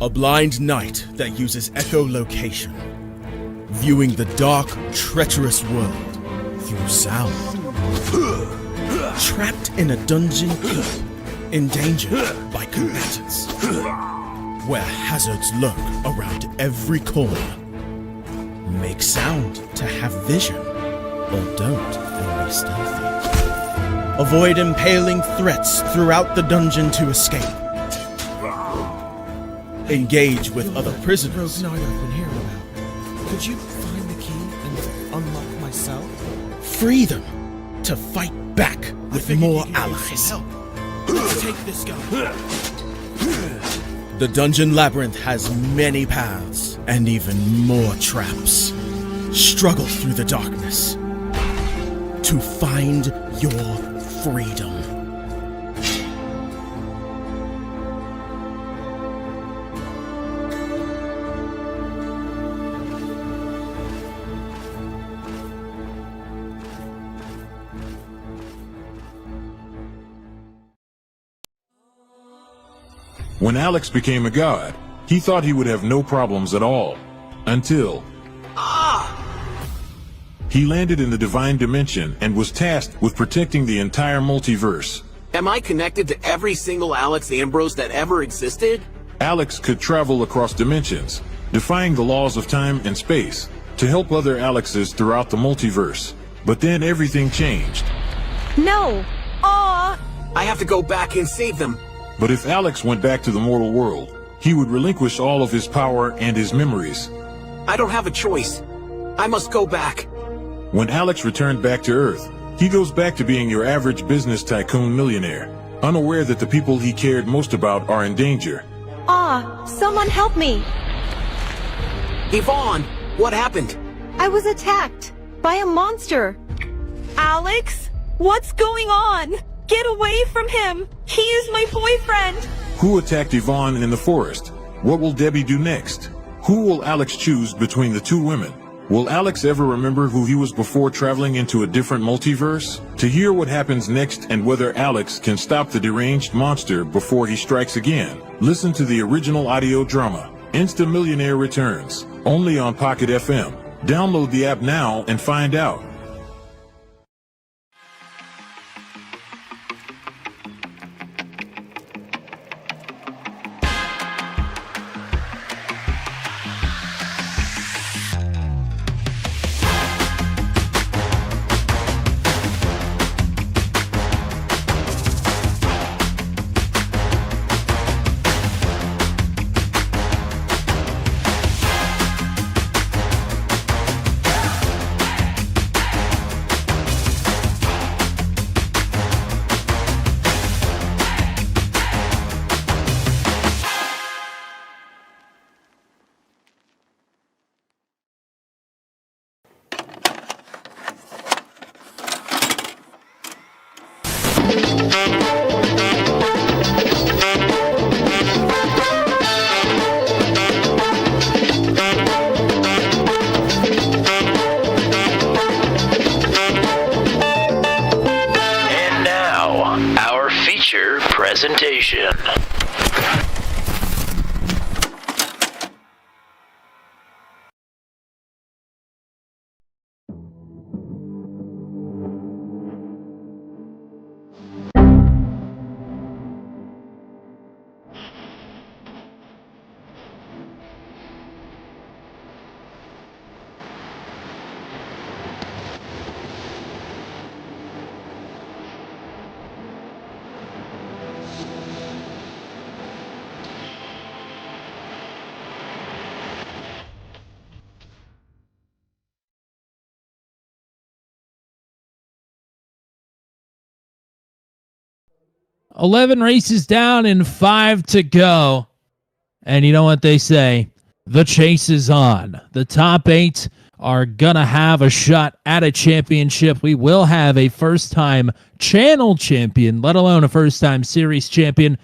A blind knight that uses echolocation, viewing the dark, treacherous world through sound. Trapped in a dungeon keep, endangered by combatants, where hazards lurk around every corner. Make sound to have vision, or don't and be stealthy. Avoid impaling threats throughout the dungeon to escape. Engage with other prisoners. Rogue Knight I've been hearing about. Could you find the key and unlock my cell? Free them to fight back with more allies. Let's take this guy. The dungeon labyrinth has many paths and even more traps. Struggle through the darkness to find your freedom. When Alex became a god, he thought he would have no problems at all. Until... He landed in the Divine Dimension and was tasked with protecting the entire multiverse. Am I connected to every single Alex Ambrose that ever existed? Alex could travel across dimensions, defying the laws of time and space, to help other Alexes throughout the multiverse. But then everything changed. No! Aw! I have to go back and save them. But if Alex went back to the mortal world, he would relinquish all of his power and his memories. I don't have a choice. I must go back. When Alex returned back to Earth, he goes back to being your average business tycoon millionaire, unaware that the people he cared most about are in danger. Someone help me! Yvonne, what happened? I was attacked by a monster. Alex? What's going on? Get away from him! He is my boyfriend! Who attacked Yvonne in the forest? What will Debbie do next? Who will Alex choose between the two women? Will Alex ever remember who he was before traveling into a different multiverse? To hear what happens next and whether Alex can stop the deranged monster before he strikes again, listen to the original audio drama, Insta Millionaire Returns, only on Pocket FM. Download the app now and find out. Presentation. $11 races down and 5 to go. And you know what they say? The chase is on. The top 8 are going to have a shot at a championship. We will have a first-time channel champion, let alone a first-time series champion.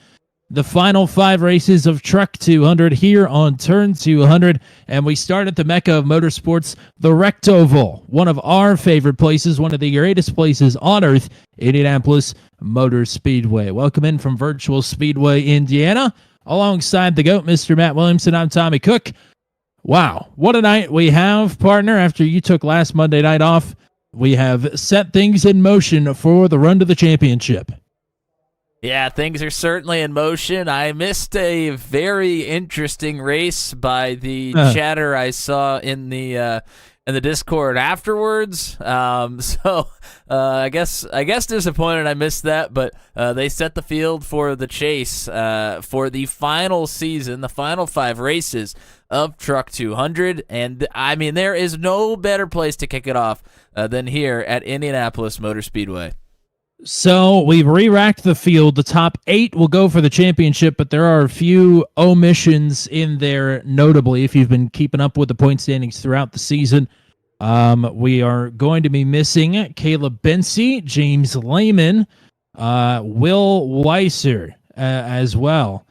The final 5 races of Truck 200 here on Turn 200. And we start at the Mecca of Motorsports, the Rectoval, one of our favorite places, one of the greatest places on Earth, Indianapolis Motor Speedway. Welcome in from Virtual Speedway, Indiana. Alongside the GOAT, Mr. Matt Williamson, I'm Tommy Cook. Wow, what a night we have, partner. After you took last Monday night off, we have set things in motion for the run to the championship. Yeah, things are certainly in motion. I missed a very interesting race by the chatter I saw in the Discord afterwards. I guess disappointed I missed that, but they set the field for the chase for the final season, the final 5 races of Truck 200, and I mean there is no better place to kick it off than here at Indianapolis Motor Speedway. So we've re-racked the field. The top 8 will go for the championship, but there are a few omissions in there, notably, if you've been keeping up with the point standings throughout the season. We are going to be missing Caleb Bency, James Lehman, Will Weiser as well.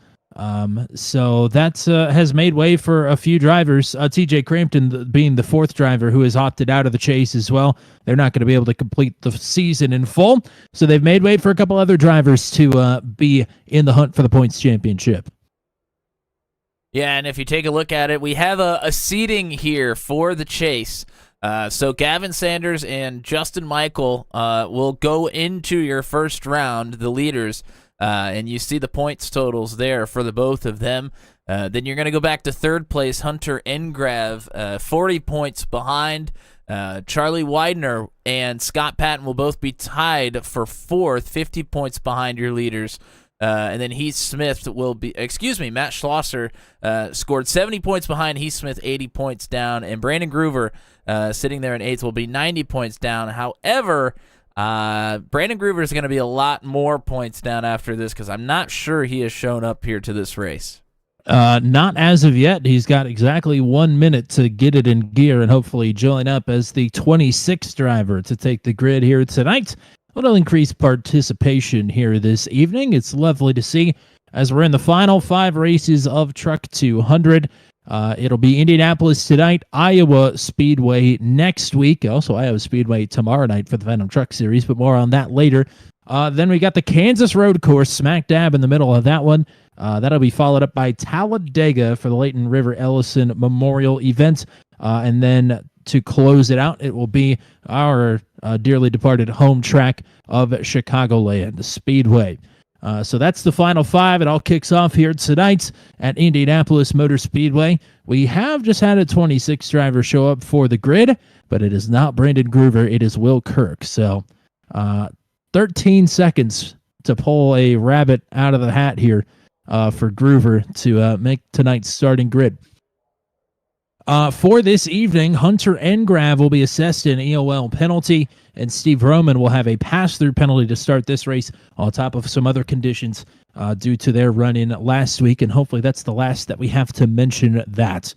So that has made way for a few drivers. TJ Crampton being the 4th driver who has opted out of the chase as well. They're not going to be able to complete the season in full, so they've made way for a couple other drivers to be in the hunt for the points championship. Yeah, and if you take a look at it, we have a seeding here for the chase. So Gavin Sanders and Justin Michael will go into your first round, the leaders, and you see the points totals there for the both of them. Then you're going to go back to 3rd place, Hunter Engrav, 40 points behind. Charlie Widener and Scott Patton will both be tied for 4th, 50 points behind your leaders. And then Heath Smith Matt Schlosser scored 70 points behind Heath Smith, 80 points down. And Brandon Groover, sitting there in 8th, will be 90 points down. However, Brandon Groover is going to be a lot more points down after this because I'm not sure he has shown up here to this race. Not as of yet. He's got exactly 1 minute to get it in gear and hopefully join up as the 26th driver to take the grid here tonight. A little increased participation here this evening. It's lovely to see as we're in the final 5 races of Truck 200. It'll be Indianapolis tonight, Iowa Speedway next week. Also, Iowa Speedway tomorrow night for the Venom Truck Series, but more on that later. Then we got the Kansas Road Course smack dab in the middle of that one. That'll be followed up by Talladega for the Layton River Ellison Memorial event. And then to close it out, it will be our dearly departed home track of Chicagoland Speedway. So that's the final 5. It all kicks off here tonight at Indianapolis Motor Speedway. We have just had a 26 driver show up for the grid, but it is not Brandon Groover. It is Will Kirk. So 13 seconds to pull a rabbit out of the hat here for Groover to make tonight's starting grid. For this evening, Hunter Engrav will be assessed an EOL penalty, and Steve Roman will have a pass-through penalty to start this race on top of some other conditions due to their run-in last week, and hopefully that's the last that we have to mention that.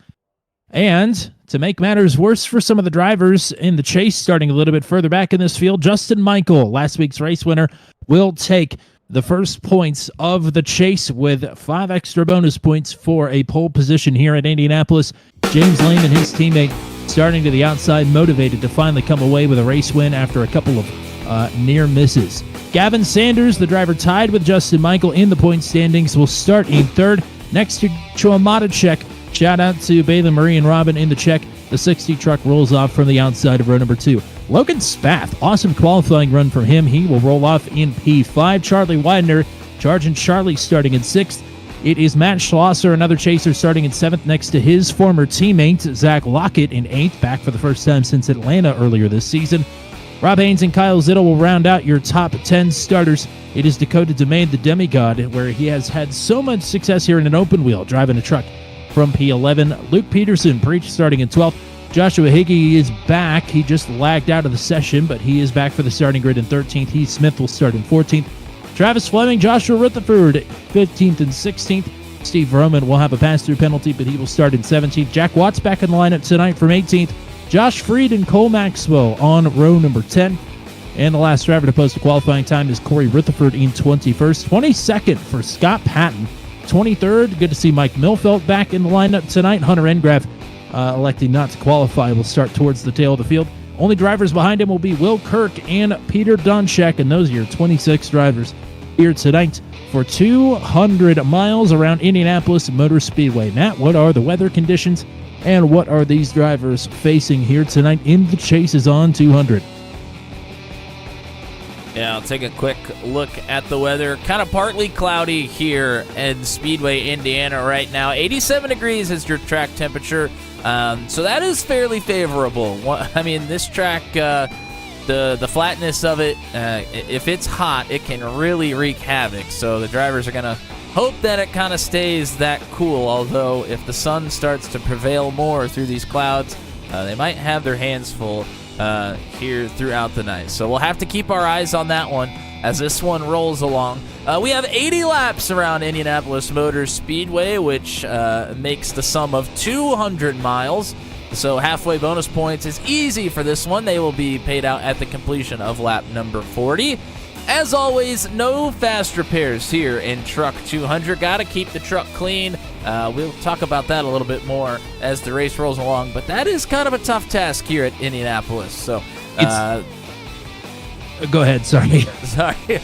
And to make matters worse for some of the drivers in the chase, starting a little bit further back in this field, Justin Michael, last week's race winner, will take the first points of the chase with 5 extra bonus points for a pole position here at Indianapolis. James Lehman, his teammate, starting to the outside, motivated to finally come away with a race win after a couple of near misses. Gavin Sanders, the driver tied with Justin Michael in the point standings, will start in 3rd next to Chouamata Check. Shout out to Balin Marie and Robin in the check. The 60 truck rolls off from the outside of row number 2. Logan Spath, awesome qualifying run from him. He will roll off in P5. Charlie Widener, charging Charlie starting in 6th. It is Matt Schlosser, another chaser, starting in 7th next to his former teammate, Zach Lockett, in 8th, back for the first time since Atlanta earlier this season. Rob Haynes and Kyle Zittel will round out your top 10 starters. It is Dakota Domain, the demigod, where he has had so much success here in an open wheel, driving a truck from P11. Luke Peterson, Preach, starting in 12th. Joshua Higgy is back. He just lagged out of the session, but he is back for the starting grid in 13th. Heath Smith will start in 14th. Travis Fleming, Joshua Rutherford, 15th and 16th. Steve Roman will have a pass-through penalty, but he will start in 17th. Jack Watts back in the lineup tonight from 18th. Josh Freed and Cole Maxwell on row number 10. And the last driver to post a qualifying time is Corey Rutherford in 21st. 22nd for Scott Patton. 23rd, good to see Mike Milfelt back in the lineup tonight. Hunter Engrav electing not to qualify will start towards the tail of the field. Only drivers behind him will be Will Kirk and Peter Donchek, and those are your 26 drivers here tonight for 200 miles around Indianapolis Motor Speedway. Matt, what are the weather conditions and what are these drivers facing here tonight in the Chases on 200? Yeah, I'll take a quick look at the weather. Kind of partly cloudy here in Speedway, Indiana right now. 87 degrees is your track temperature, so that is fairly favorable. I mean, this track, the flatness of it, if it's hot, it can really wreak havoc. So the drivers are going to hope that it kind of stays that cool, although if the sun starts to prevail more through these clouds, they might have their hands full here throughout the night. So we'll have to keep our eyes on that one as this one rolls along. We have 80 laps around Indianapolis Motor Speedway, which makes the sum of 200 miles. So halfway bonus points is easy for this one. They will be paid out at the completion of lap number 40. As always, no fast repairs here in Truck 200. Got to keep the truck clean. We'll talk about that a little bit more as the race rolls along, but that is kind of a tough task here at Indianapolis. So, go ahead, sorry. Sorry.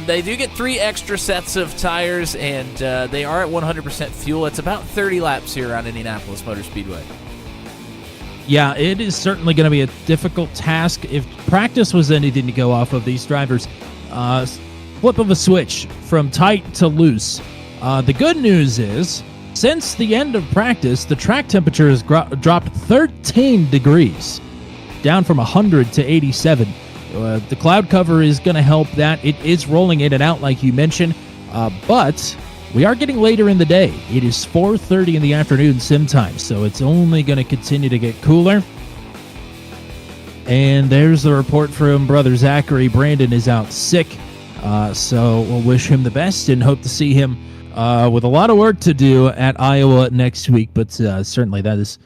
They do get 3 extra sets of tires, and they are at 100% fuel. It's about 30 laps here around Indianapolis Motor Speedway. Yeah, it is certainly going to be a difficult task. If practice was anything to go off of, these drivers, flip of a switch from tight to loose. The good news is, since the end of practice, the track temperature has dropped 13 degrees, down from 100 to 87. The cloud cover is going to help that. It is rolling in and out, like you mentioned, but we are getting later in the day. It is 4:30 in the afternoon sim time, so it's only going to continue to get cooler. And there's the report from brother Zachary. Brandon is out sick, so we'll wish him the best and hope to see him with a lot of work to do at Iowa next week. But certainly that is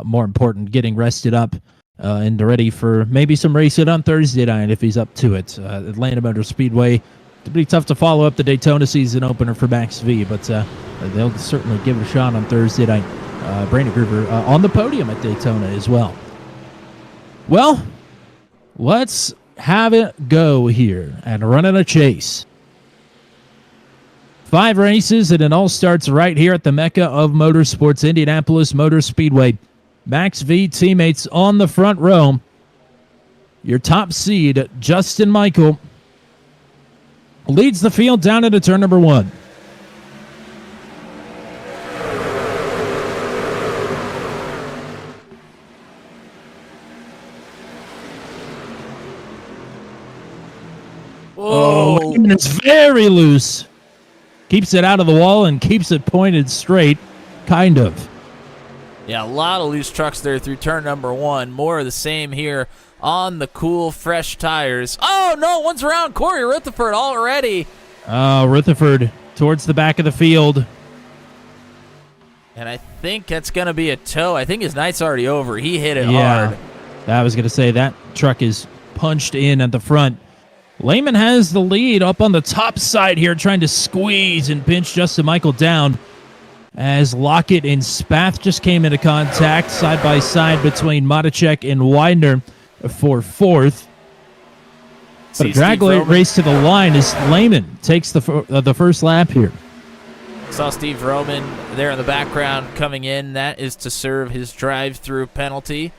more important, getting rested up and ready for maybe some racing on Thursday night if he's up to it. Atlanta Motor Speedway. It's pretty tough to follow up the Daytona season opener for Max V, but they'll certainly give it a shot on Thursday night. Brandon Gruber on the podium at Daytona as well. Well, let's have it go here and run in a chase. 5 races, and it all starts right here at the Mecca of Motorsports, Indianapolis Motor Speedway. Max V teammates on the front row. Your top seed, Justin Michael, leads the field down into turn number 1. Oh, it's very loose. Keeps it out of the wall and keeps it pointed straight, kind of. Yeah, a lot of loose trucks there through turn number 1. More of the same here on the cool, fresh tires. Oh, no, one's around Corey Rutherford already. Rutherford towards the back of the field. And I think that's going to be a tow. I think his night's already over. He hit it hard. I was going to say that truck is punched in at the front. Lehman has the lead up on the top side here, trying to squeeze and pinch Justin Michael down as Lockett and Spath just came into contact side by side between Matichek and Widener for 4th. But a drag race to the line as Lehman takes the first lap here. Saw Steve Roman there in the background coming in. That is to serve his drive-through penalty.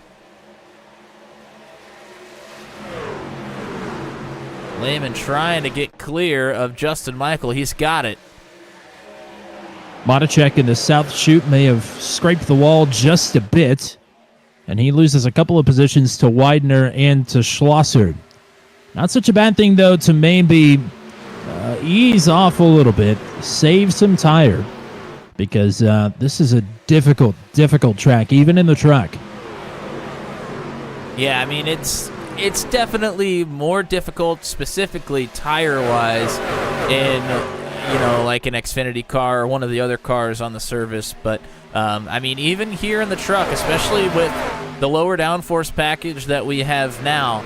Lehman trying to get clear of Justin Michael. He's got it. Matichek in the south chute may have scraped the wall just a bit, and he loses a couple of positions to Widener and to Schlosser. Not such a bad thing, though, to maybe ease off a little bit, save some tire, because this is a difficult track, even in the truck. Yeah, I mean, it's definitely more difficult, specifically tire-wise, in, like an Xfinity car or one of the other cars on the service. But, I mean, even here in the truck, especially with the lower downforce package that we have now,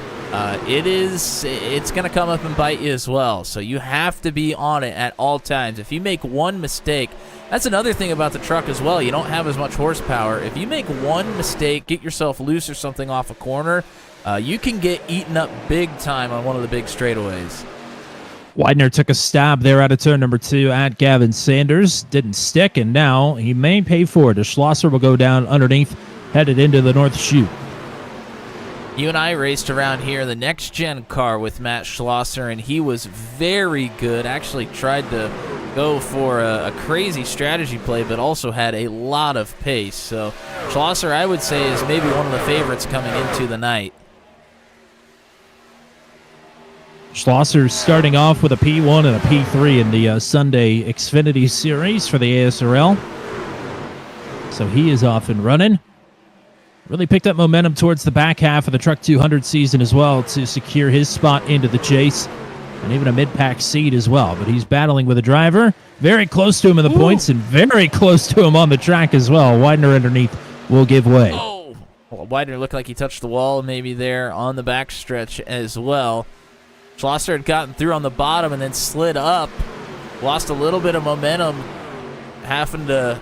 it's going to come up and bite you as well. So you have to be on it at all times. If you make one mistake, that's another thing about the truck as well. You don't have as much horsepower. If you make one mistake, get yourself loose or something off a corner, you can get eaten up big time on one of the big straightaways. Widener took a stab there out of turn number 2 at Gavin Sanders. Didn't stick, and now he may pay for it as Schlosser will go down underneath, headed into the north chute. You and I raced around here in the next-gen car with Matt Schlosser, and he was very good. Actually tried to go for a crazy strategy play, but also had a lot of pace. So Schlosser, I would say, is maybe one of the favorites coming into the night. Schlosser starting off with a P1 and a P3 in the Sunday Xfinity Series for the ASRL. So he is off and running. Really picked up momentum towards the back half of the Truck 200 season as well to secure his spot into the chase and even a mid-pack seat as well. But he's battling with a driver, very close to him in the points and very close to him on the track as well. Widener underneath will give way. Oh, well, Widener looked like he touched the wall maybe there on the backstretch as well. Schlosser had gotten through on the bottom and then slid up, lost a little bit of momentum, having to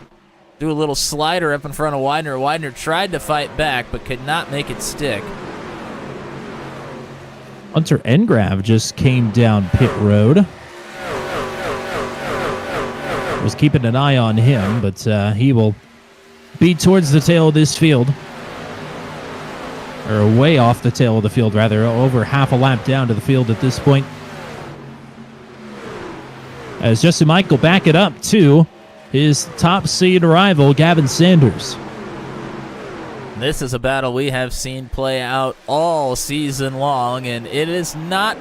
do a little slider up in front of Widener. Widener tried to fight back, but could not make it stick. Hunter Engrav just came down pit road. Was keeping an eye on him, but he will be towards the tail of this field. Or way off the tail of the field, rather. Over half a lap down to the field at this point. As Justin Michael back it up to his top seed rival, Gavin Sanders. This is a battle we have seen play out all season long, and it is not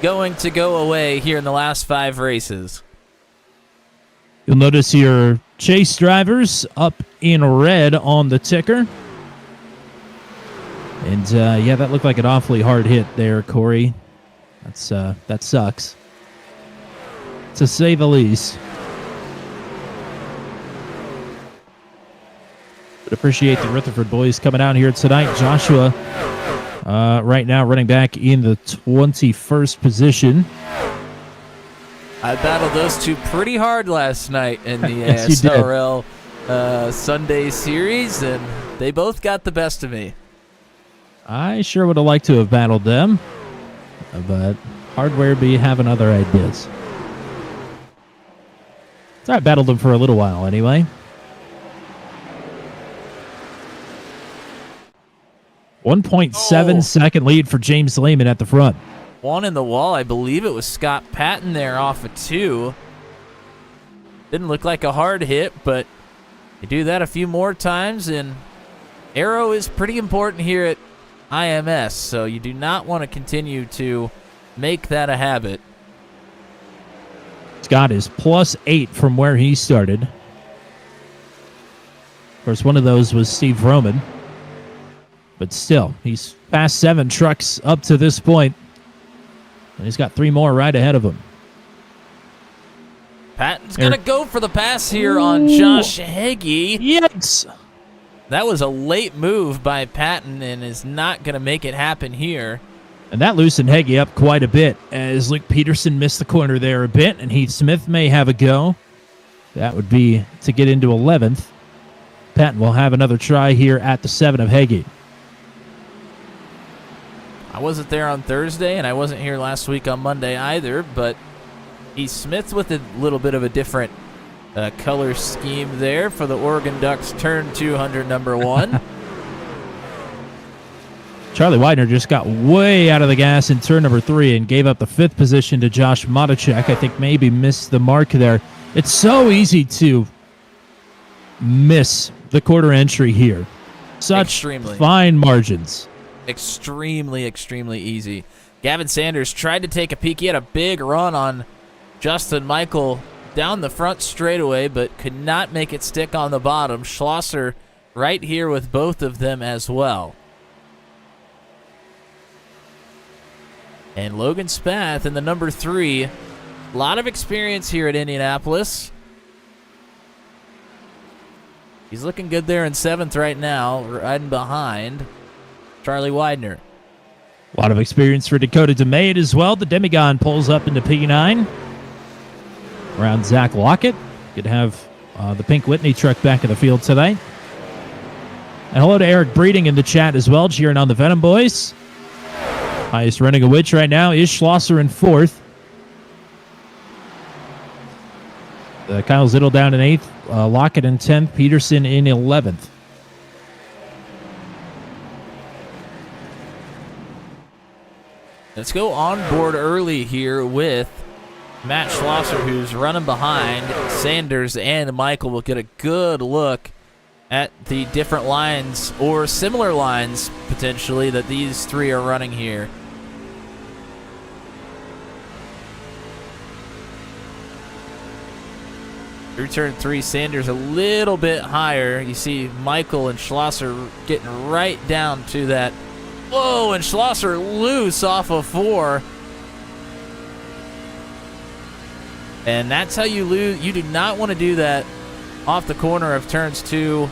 going to go away here in the last 5 races. You'll notice your chase drivers up in red on the ticker. And, yeah, that looked like an awfully hard hit there, Corey. That sucks, to say the least. But appreciate the Rutherford boys coming out here tonight. Joshua, right now, running back in the 21st position. I battled those two pretty hard last night in the Yes, you did. ASRL Sunday series, and they both got the best of me. I sure would have liked to have battled them, but Hardware be having other ideas. So I battled them for a little while anyway. Oh. 1.7 second lead for James Lehman at the front. One in the wall, I believe it was Scott Patton there off of 2. Didn't look like a hard hit, but you do that a few more times, and aero is pretty important here at IMS, so you do not want to continue to make that a habit. Scott is +8 from where he started. Of course, one of those was Steve Roman. But still, he's passed 7 trucks up to this point, and he's got 3 more right ahead of him. Patton's going to go for the pass here on Josh Heggie. Yikes! That was a late move by Patton and is not going to make it happen here. And that loosened Heggie up quite a bit as Luke Peterson missed the corner there a bit, and Heath Smith may have a go. That would be to get into 11th. Patton will have another try here at the 7 of Heggie. I wasn't there on Thursday, and I wasn't here last week on Monday either, but Heath Smith with a little bit of a different color scheme there for the Oregon Ducks turn 200 number 1. Charlie Widener just got way out of the gas in turn number 3 and gave up the 5th position to Josh Matichek. I think maybe missed the mark there. It's so easy to miss the quarter entry here. Such Extremely. fine margins. Extremely, extremely easy. Gavin Sanders tried to take a peek. He had a big run on Justin Michael down the front straightaway, but could not make it stick on the bottom. Schlosser right here with both of them as well. And Logan Spath in the number 3. A lot of experience here at Indianapolis. He's looking good there in 7th right now, riding behind Charlie Widener. A lot of experience for Dakota DeMaid as well. The Demigon pulls up into P9. Around Zach Lockett. Good to have the Pink Whitney truck back in the field tonight. And hello to Eric Breeding in the chat as well, cheering on the Venom Boys. Highest running of which right now is Schlosser in 4th. Kyle Zittel down in 8th, Lockett in 10th, Peterson in 11th. Let's go on board early here with Matt Schlosser, who's running behind Sanders, and Michael will get a good look at the different lines or similar lines potentially that these three are running here. Through turn 3, Sanders a little bit higher. You see Michael and Schlosser getting right down to that. Whoa, and Schlosser loose off of 4. And that's how you lose. You do not want to do that off the corner of turns 2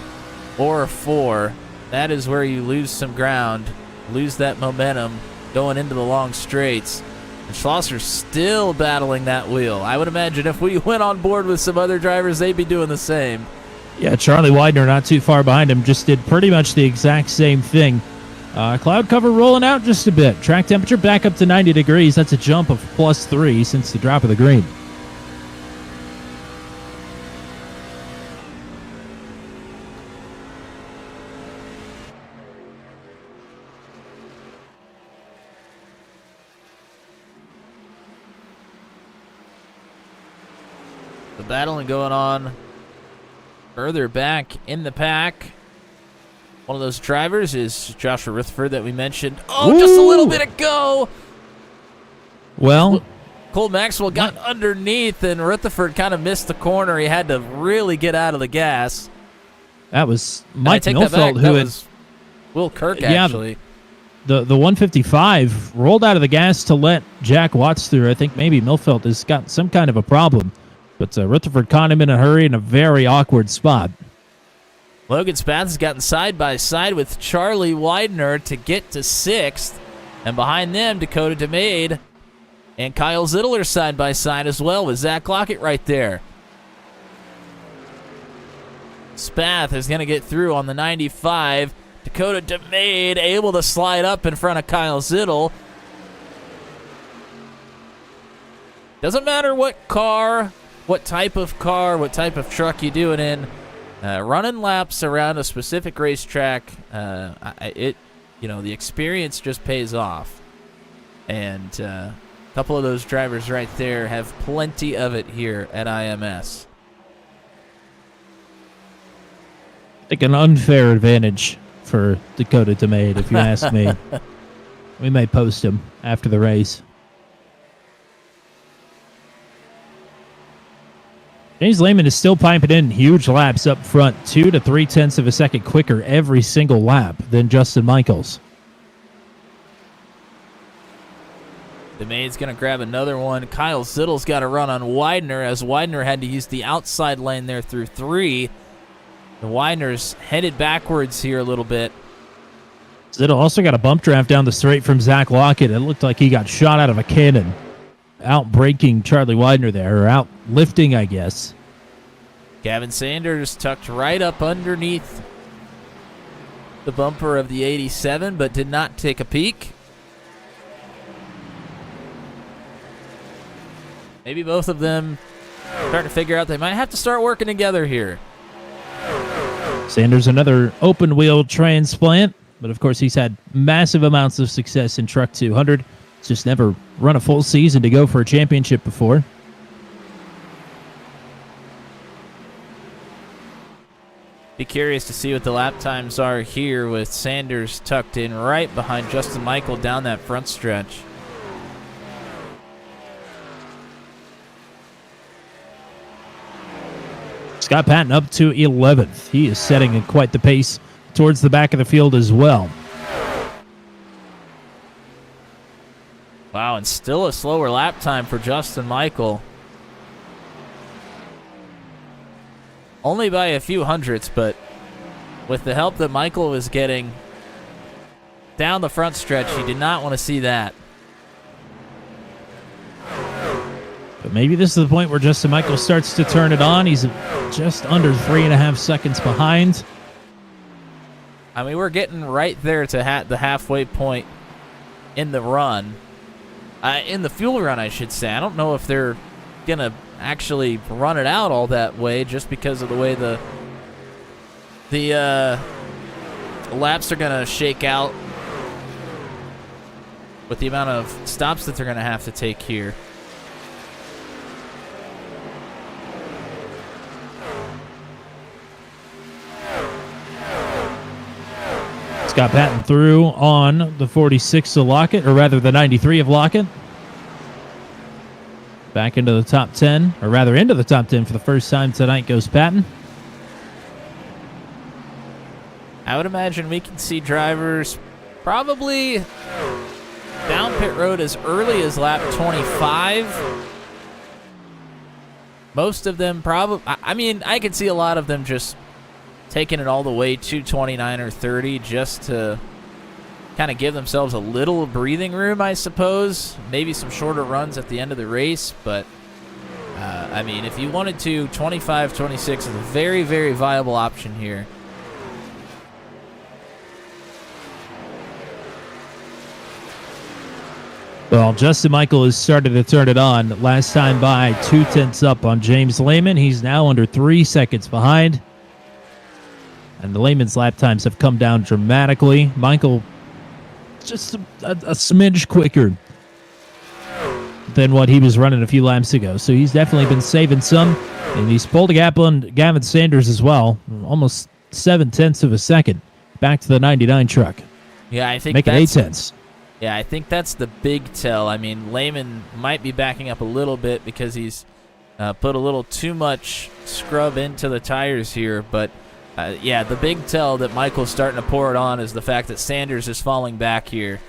or 4. That is where you lose some ground, lose that momentum going into the long straights. And Schlosser's still battling that wheel. I would imagine if we went on board with some other drivers, they'd be doing the same. Yeah, Charlie Widener not too far behind him, just did pretty much the exact same thing. Cloud cover rolling out just a bit. Track temperature back up to 90 degrees. That's a jump of +3 since the drop of the green. The battling going on further back in the pack. One of those drivers is Joshua Rutherford that we mentioned. Oh, just a little bit ago. Well, Cole Maxwell got underneath, and Rutherford kind of missed the corner. He had to really get out of the gas. that was Mike I take that back. Milfeld, That who had was Will Kirk, Yeah, actually. the 155 rolled out of the gas to let Jack Watts through. I think maybe Milfeld has got some kind of a problem, but Rutherford caught him in a hurry in a very awkward spot. Logan Spath has gotten side by side with Charlie Widener to get to 6th. And behind them, Dakota DeMade and Kyle Zittel are side by side as well with Zach Lockett right there. Spath is going to get through on the 95. Dakota DeMade able to slide up in front of Kyle Zittel. Doesn't matter what car, what type of truck you do it in. Running laps around a specific racetrack, the experience just pays off. And a couple of those drivers right there have plenty of it here at IMS. I think an unfair advantage for Dakota DeMade, if you ask me. We may post him after the race. James Lehman is still piping in huge laps up front, 2 to 3/10 of a second quicker every single lap than Justin Michaels. DeMade's going to grab another one. Kyle Zittel's got to run on Widener, as Widener had to use the outside lane there through 3. The Widener's headed backwards here a little bit. Zittel also got a bump draft down the straight from Zach Lockett. It looked like he got shot out of a cannon. Out braking Charlie Widener there, or out lifting, I guess. Gavin Sanders tucked right up underneath the bumper of the 87, but did not take a peek. Maybe both of them starting to figure out they might have to start working together here. Sanders, another open wheel transplant, but of course he's had massive amounts of success in Truck 200. He's just never run a full season to go for a championship before. Be curious to see what the lap times are here with Sanders tucked in right behind Justin Michael down that front stretch. Scott Patton up to 11th. He is setting in quite the pace towards the back of the field as well. Wow, and still a slower lap time for Justin Michael. Only by a few hundredths, but with the help that Michael was getting down the front stretch, he did not want to see that. But maybe this is the point where Justin Michael starts to turn it on. He's just under 3.5 seconds behind. I mean, we're getting right there to the halfway point in the run. In the fuel run, I should say. I don't know if they're gonna actually run it out all that way just because of the way the laps are gonna shake out with the amount of stops that they're gonna have to take here. Scott Patton through on the 46 of Lockett, or rather the 93 of Lockett. Back into the top 10, or rather into the top 10 for the first time tonight goes Patton. I would imagine we can see drivers probably down pit road as early as lap 25. Most of them probably, I mean, I could see a lot of them just taking it all the way to 29 or 30 just to kind of give themselves a little breathing room, I suppose. Maybe some shorter runs at the end of the race, but I mean, if you wanted to, 25, 26 is a very, very viable option here. Well, Justin Michael has started to turn it on. Last time by, 2/10 up on James Lehman. He's now under 3 seconds behind. And the Lehman's lap times have come down dramatically. Michael just a smidge quicker than what he was running a few laps ago. So he's definitely been saving some. And he's pulled a gap on Gavin Sanders as well. Almost 7/10 of a second. Back to the 99 truck. Yeah, I think Making 8/10. Yeah, I think that's the big tell. I mean, Lehman might be backing up a little bit because he's put a little too much scrub into the tires here, but yeah, the big tell that Michael's starting to pour it on is the fact that Sanders is falling back here.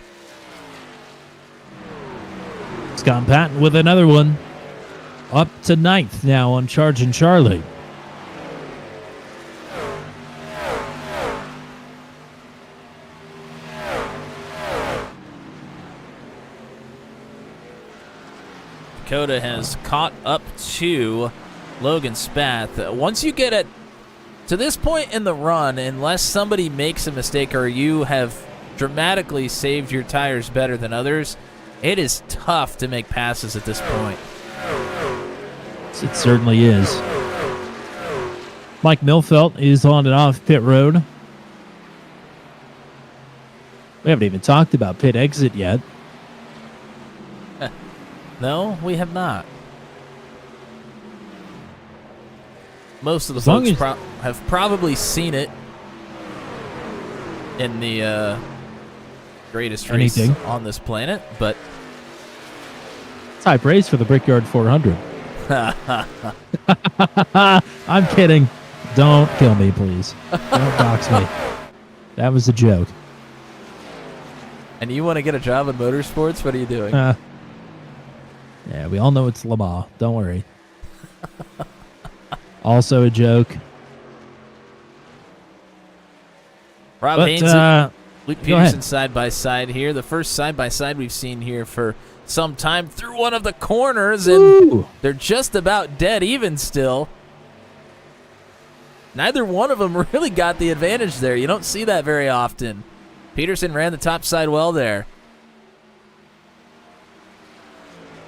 Scott Patton with another one. Up to 9th now on Charging Charlie. Dakota has caught up to Logan Spath. Once you get it to this point in the run, unless somebody makes a mistake or you have dramatically saved your tires better than others, it is tough to make passes at this point. It certainly is. Mike Milfelt is on and off pit road. We haven't even talked about pit exit yet. No, we have not. Most of the folks have probably seen it in the greatest race on this planet, but it's high praise for the Brickyard 400. I'm kidding. Don't kill me, please. Don't dox me. That was a joke. And you want to get a job in motorsports? What are you doing? Yeah, we all know it's Lamar. Don't worry. Also a joke. Rob Haynes and Luke Peterson side by side here. The first side by side we've seen here for some time through one of the corners, and they're just about dead even still. Neither one of them really got the advantage there. You don't see that very often. Peterson ran the top side well there.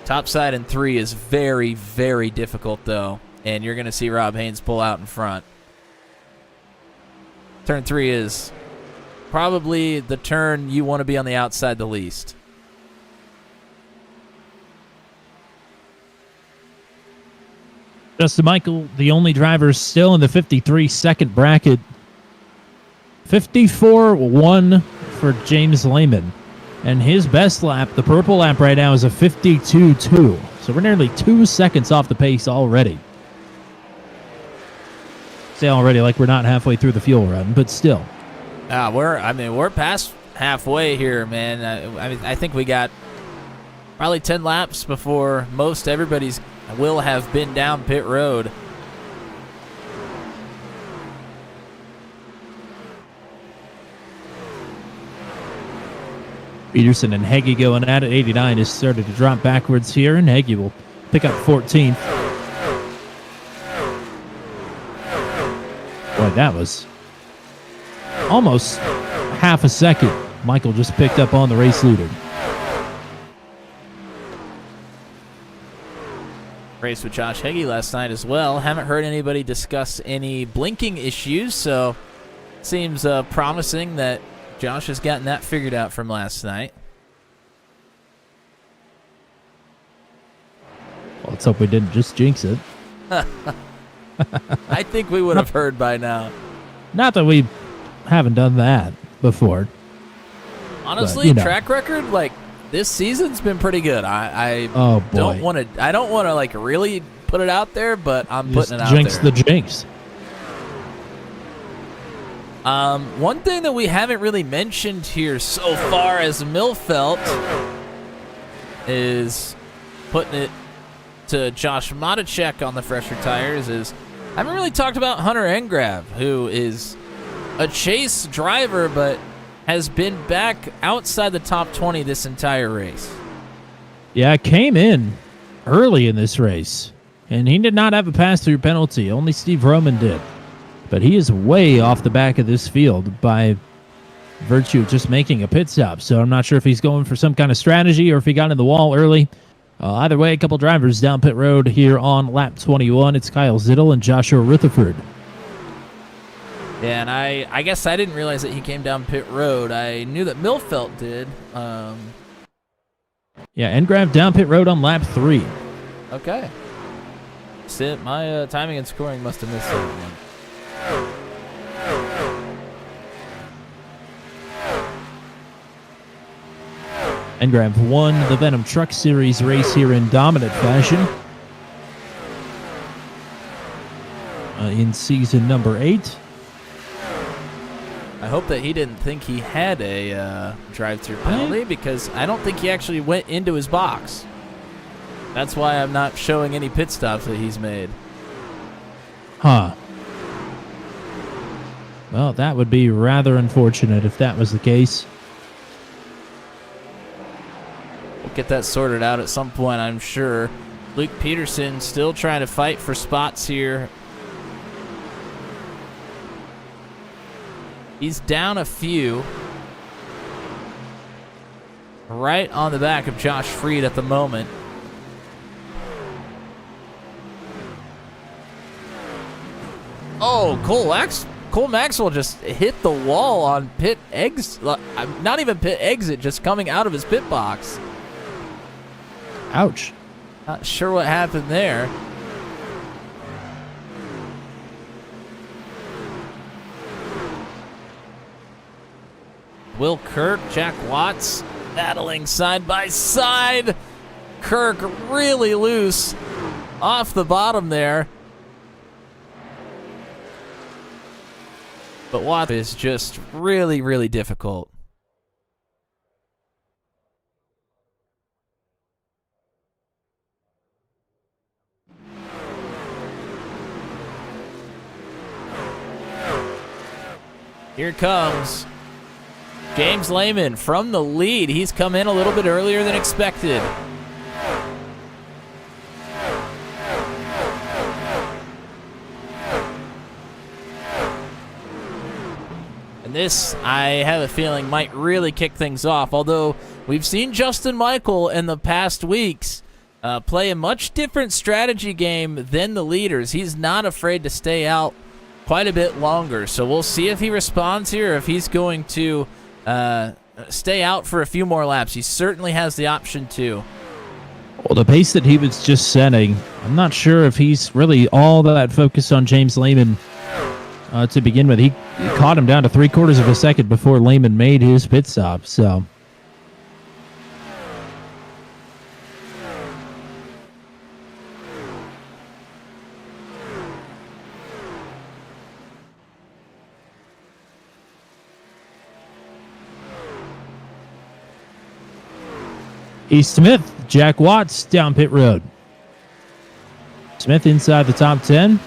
Top side in 3 is very, very difficult, though, and you're going to see Rob Haynes pull out in front. Turn 3 is probably the turn you want to be on the outside the least. Justin Michael, the only driver still in the 53-second bracket. 54-1 for James Lehman. And his best lap, the purple lap right now, is a 52-2. So we're nearly 2 seconds off the pace already. Say already like we're not halfway through the fuel run, but still. We're past halfway here, man. I think we got probably 10 laps before most everybody's will have been down pit road. Peterson and Heggie going at it. 89 has started to drop backwards here, and Heggie will pick up 14th. Boy, that was almost half a second. Michael just picked up on the race leader. race with Josh Heggie last night as well. Haven't heard anybody discuss any blinking issues, so seems promising that Josh has gotten that figured out from last night. Well, let's hope we didn't just jinx it. I think we would have heard by now. Not that we haven't done that before. Honestly, but, track record, like, this season's been pretty good. I Oh, boy. don't want to like really put it out there, but I'm Just putting it out jinx there. the jinx. One thing that we haven't really mentioned here so far as Milfelt is putting it to Josh Matacek on the fresher tires is I haven't really talked about Hunter Engrav, who is a chase driver but has been back outside the top 20 this entire race. Yeah, came in early in this race, and he did not have a pass-through penalty. Only Steve Roman did. But he is way off the back of this field by virtue of just making a pit stop. So I'm not sure if he's going for some kind of strategy or if he got in the wall early. Either way, a couple drivers down pit road here on lap 21. It's Kyle Zittel and Joshua Rutherford. Yeah, and I guess I didn't realize that he came down pit road. I knew that Milfelt did. Yeah, Engrav down pit road on lap 3. Okay. My timing and scoring must have missed that one. Engrav won the Venom Truck Series race here in dominant fashion in season number 8. I hope that he didn't think he had a drive-through penalty because I don't think he actually went into his box. That's why I'm not showing any pit stops that he's made. Huh. Well, that would be rather unfortunate if that was the case. We'll get that sorted out at some point, I'm sure. Luke Peterson still trying to fight for spots here. He's down a few. Right on the back of Josh Freed at the moment. Oh, Cole Maxwell just hit the wall on pit exit. Not even pit exit, just coming out of his pit box. Ouch. Not sure what happened there. Will Kirk, Jack Watts battling side by side. Kirk really loose off the bottom there. But Watts is just really, really difficult. Here comes James Lehman from the lead. He's come in a little bit earlier than expected. And this, I have a feeling, might really kick things off. Although we've seen Justin Michael in the past weeks play a much different strategy game than the leaders. He's not afraid to stay out quite a bit longer. So we'll see if he responds here, or if he's going to stay out for a few more laps. He certainly has the option to. Well, the pace that he was just setting, I'm not sure if he's really all that focused on James Lehman to begin with. He caught him down to 3/4 of a second before Lehman made his pit stop. So Smith, Jack Watts down pit road. Smith inside the top 10.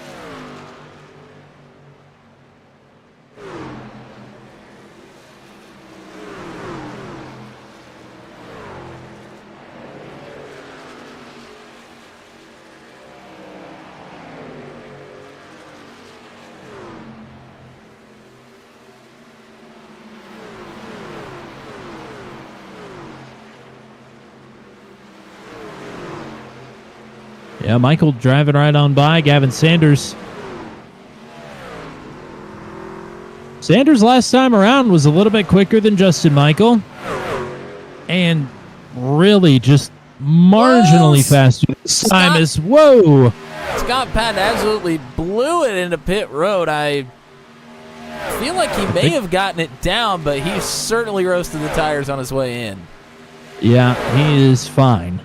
Yeah, Michael driving right on by Gavin Sanders. Sanders last time around was a little bit quicker than Justin Michael. And really just marginally faster this time as, whoa! Scott Patton absolutely blew it into pit road. I feel like he may have gotten it down, but he certainly roasted the tires on his way in. Yeah, he is fine.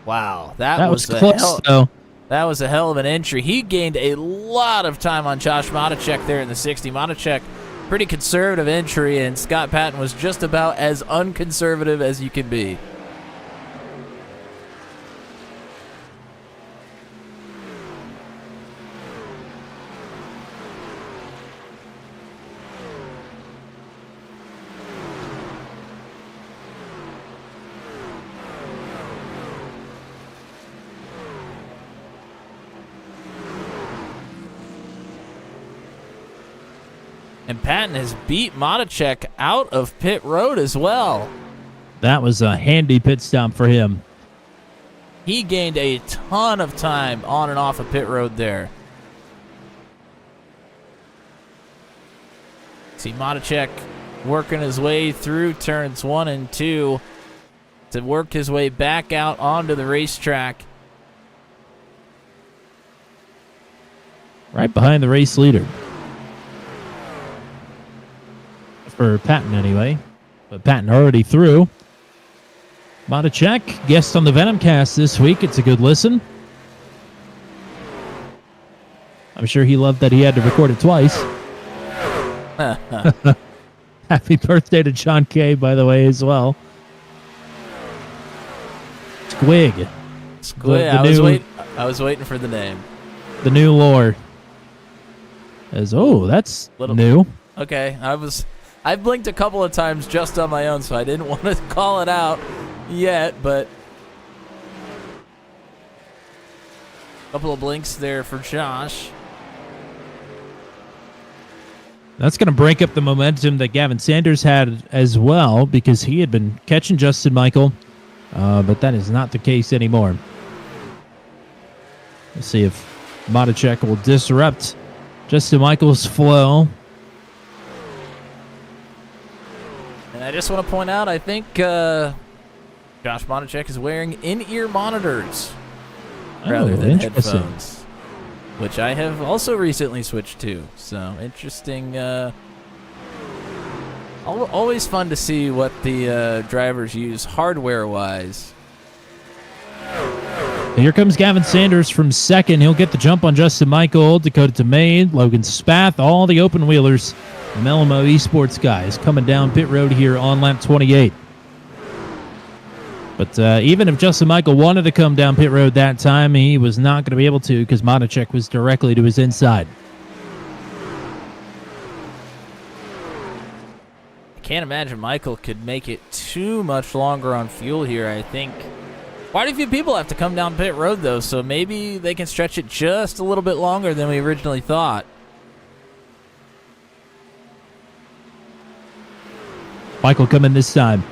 Wow, That was close, though. That was a hell of an entry. He gained a lot of time on Josh Matichek there in the 60. Matichek, pretty conservative entry, and Scott Patton was just about as unconservative as you can be. And Patton has beat Matichek out of pit road as well. That was a handy pit stop for him. He gained a ton of time on and off of pit road there. See Matichek working his way through turns 1 and 2 to work his way back out onto the racetrack. Right behind the race leader. For Patton, anyway. But Patton already through. Matichek, guest on the Venomcast this week. It's a good listen. I'm sure he loved that he had to record it twice. Happy birthday to John Kay, by the way, as well. Squig. Squig. I was waiting for the name. The new lore. That's new. Okay, I blinked a couple of times just on my own, so I didn't want to call it out yet, but a couple of blinks there for Josh. That's going to break up the momentum that Gavin Sanders had as well, because he had been catching Justin Michael, but that is not the case anymore. Let's see if Matichek will disrupt Justin Michael's flow. And I just want to point out, I think Josh Matichek is wearing in-ear monitors rather than headphones, which I have also recently switched to. So interesting. Always fun to see what the drivers use hardware-wise. Here comes Gavin Sanders from second. He'll get the jump on Justin Michael, Dakota Tomei, Logan Spath, all the open wheelers. Melamo Esports guys coming down pit road here on lap 28. But even if Justin Michael wanted to come down pit road that time, he was not going to be able to because Matichek was directly to his inside. I can't imagine Michael could make it too much longer on fuel here. I think quite a few people have to come down pit road, though, so maybe they can stretch it just a little bit longer than we originally thought. Michael coming this time.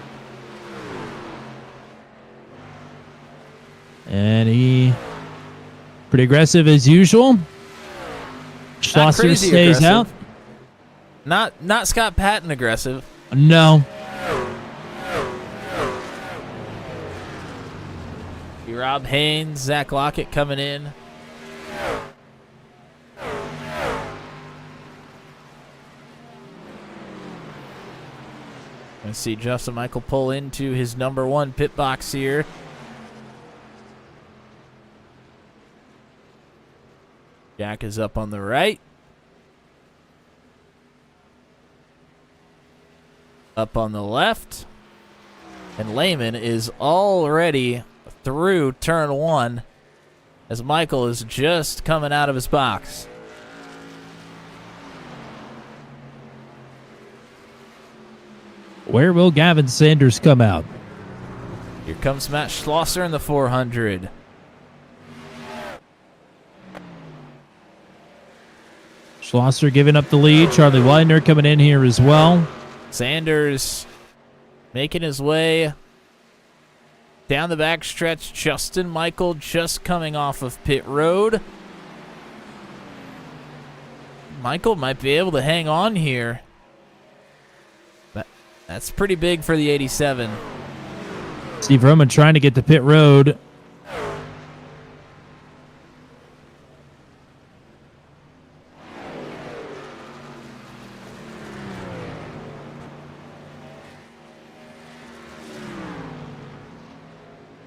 And he pretty aggressive as usual. Schlosser stays aggressive. out. Not Scott Patton aggressive. No. Rob Haynes, Zach Lockett coming in. I see Justin Michael pull into his number 1 pit box here. Jack is up on the right. Up on the left. And Lehman is already through turn 1 as Michael is just coming out of his box. Where will Gavin Sanders come out? Here comes Matt Schlosser in the 400. Schlosser giving up the lead. Charlie Widener coming in here as well. Sanders making his way Down the back stretch, Justin Michael just coming off of pit road. Michael might be able to hang on here. But that's pretty big for the 87. Steve Roman trying to get to pit road.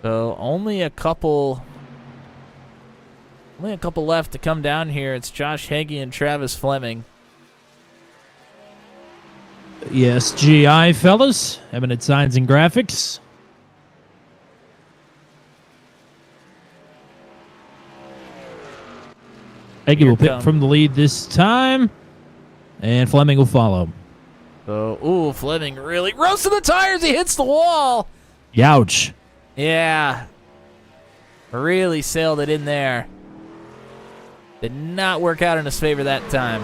So only a couple left to come down here. It's Josh Heggie and Travis Fleming. Yes, GI, fellas. Eminent Signs and Graphics. Heggie will pick from the lead this time, and Fleming will follow. So, Fleming really roasting the tires. He hits the wall. Youch. Yeah. Really sailed it in there. Did not work out in his favor that time.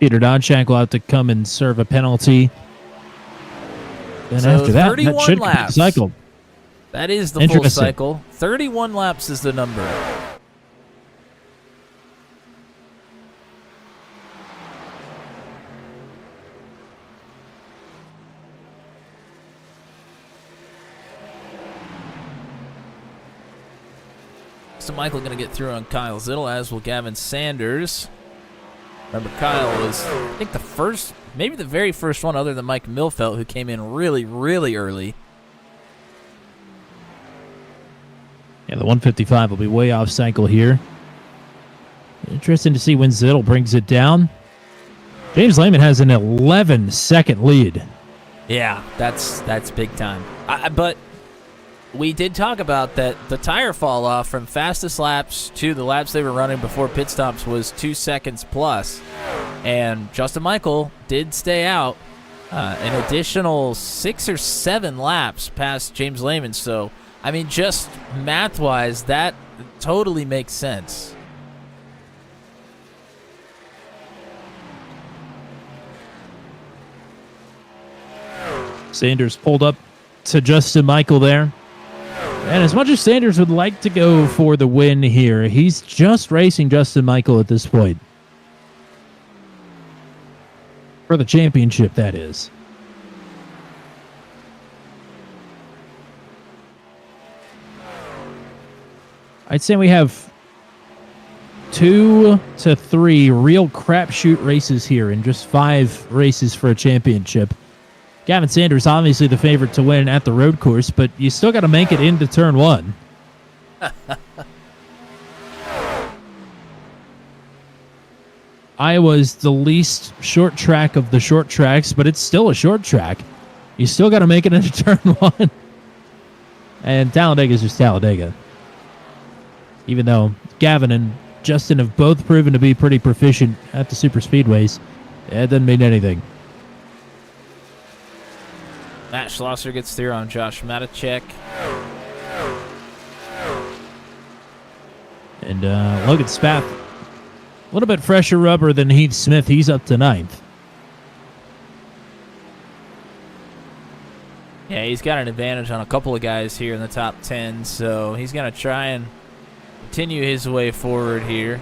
Peter Donshank will have to come and serve a penalty. And So after that, 31 that should complete the laps. cycle. That is the full cycle. 31 laps is the number. So Michael going to get through on Kyle Zittel, as will Gavin Sanders. Remember, Kyle was, I think, the first, maybe the very first one other than Mike Milfelt, who came in really, really early. Yeah, the 155 will be way off cycle here. Interesting to see when Zittel brings it down. James Lehman has an 11-second lead. Yeah, that's big time. But we did talk about that the tire fall off from fastest laps to the laps they were running before pit stops was 2 seconds plus. And Justin Michael did stay out an additional 6 or 7 laps past James Lehman. So, I mean, just math-wise, that totally makes sense. Sanders pulled up to Justin Michael there. And as much as Sanders would like to go for the win here, he's just racing Justin Michael at this point. For the championship, that is. I'd say we have 2 to 3 real crapshoot races here in just 5 races for a championship. Gavin Sanders obviously the favorite to win at the road course, but you still got to make it into turn 1. Iowa's the least short track of the short tracks, but it's still a short track. You still got to make it into turn 1. And Talladega is just Talladega. Even though Gavin and Justin have both proven to be pretty proficient at the super speedways, it doesn't mean anything. Matt Schlosser gets through on Josh Matacek. And Logan Spath, a little bit fresher rubber than Heath Smith. He's up to 9th. Yeah, he's got an advantage on a couple of guys here in the top 10, so he's going to try and continue his way forward here.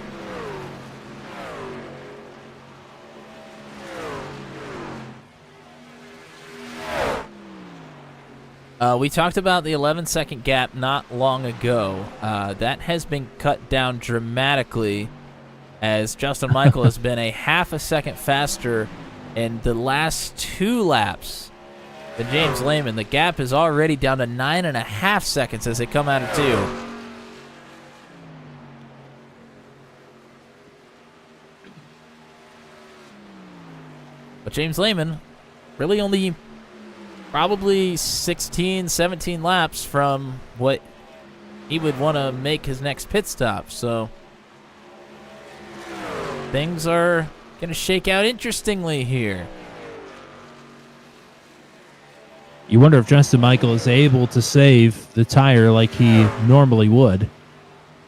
We talked about the 11-second gap not long ago. That has been cut down dramatically as Justin Michael has been a half a second faster in the last 2 laps than James Lehman. The gap is already down to 9.5 seconds as they come out of 2. But James Lehman really only probably 16, 17 laps from what he would want to make his next pit stop. So things are going to shake out interestingly here. You wonder if Justin Michael is able to save the tire like he normally would,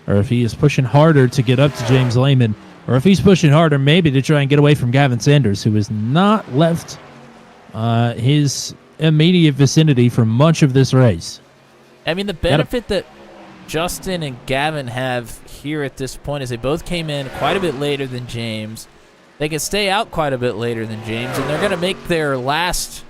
or if he is pushing harder to get up to James Lehman, or if he's pushing harder maybe to try and get away from Gavin Sanders, who has not left his immediate vicinity for much of this race. I mean, the benefit that Justin and Gavin have here at this point is they both came in quite a bit later than James. They can stay out quite a bit later than James, and they're going to make their last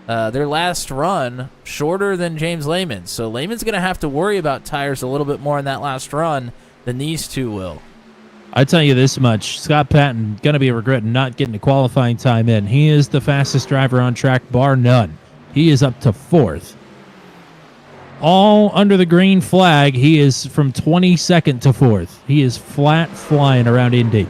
run shorter than James Lehman. So Lehman's going to have to worry about tires a little bit more in that last run than these two will. I tell you this much, Scott Patton going to be regretting not getting a qualifying time in. He is the fastest driver on track, bar none. He is up to 4th. All under the green flag, he is from 22nd to 4th. He is flat flying around Indy.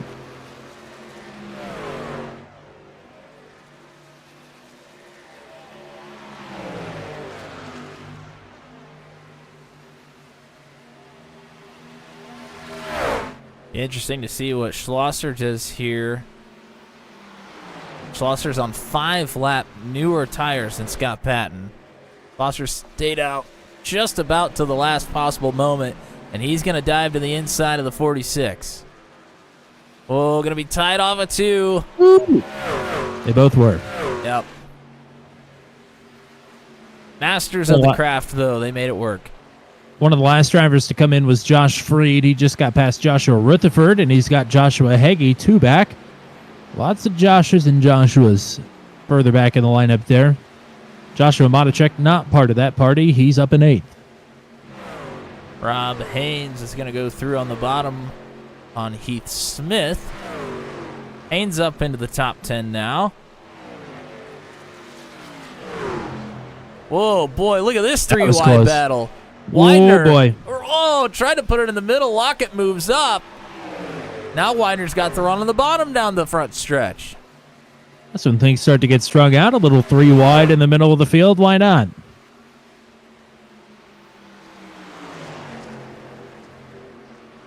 Interesting to see what Schlosser does here. Schlosser's on 5-lap newer tires than Scott Patton. Schlosser stayed out just about to the last possible moment, and he's going to dive to the inside of the 46. Oh, going to be tied off of 2. Woo. They both were. Yep. Masters of the craft, though. They made it work. One of the last drivers to come in was Josh Freed. He just got past Joshua Rutherford, and he's got Joshua Heggie 2 back. Lots of Joshes and Joshuas further back in the lineup there. Joshua Matichek not part of that party. He's up in 8th. Rob Haynes is going to go through on the bottom on Heath Smith. Haynes up into the top 10 now. Whoa, boy, look at this 3-wide battle. Widener, boy. Tried to put it in the middle. Lockett moves up. Now Widener's got the run on the bottom down the front stretch. That's when things start to get strung out. A little 3-wide in the middle of the field. Why not?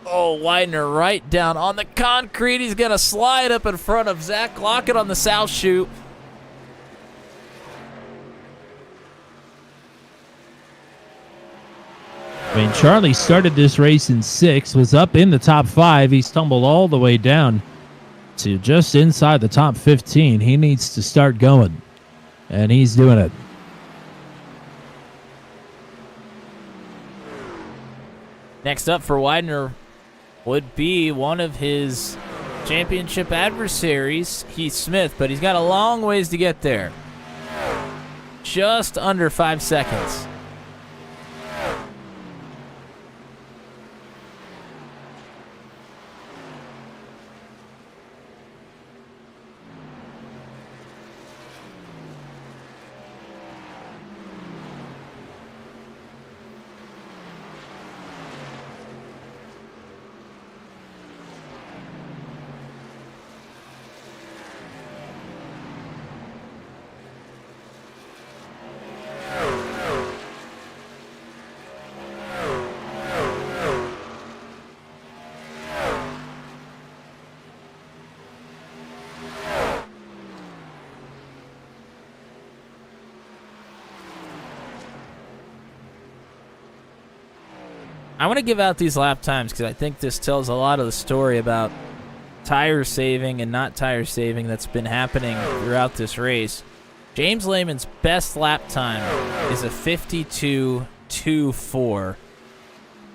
Oh, Widener right down on the concrete. He's going to slide up in front of Zach Lockett on the south chute. I mean, Charlie started this race in 6th, was up in the top 5. He's tumbled all the way down to just inside the top 15. He needs to start going, and he's doing it. Next up for Widener would be one of his championship adversaries, Heath Smith, but he's got a long ways to get there. Just under 5 seconds. I want to give out these lap times because I think this tells a lot of the story about tire saving and not tire saving that's been happening throughout this race. James Lehman's best lap time is a 52.24.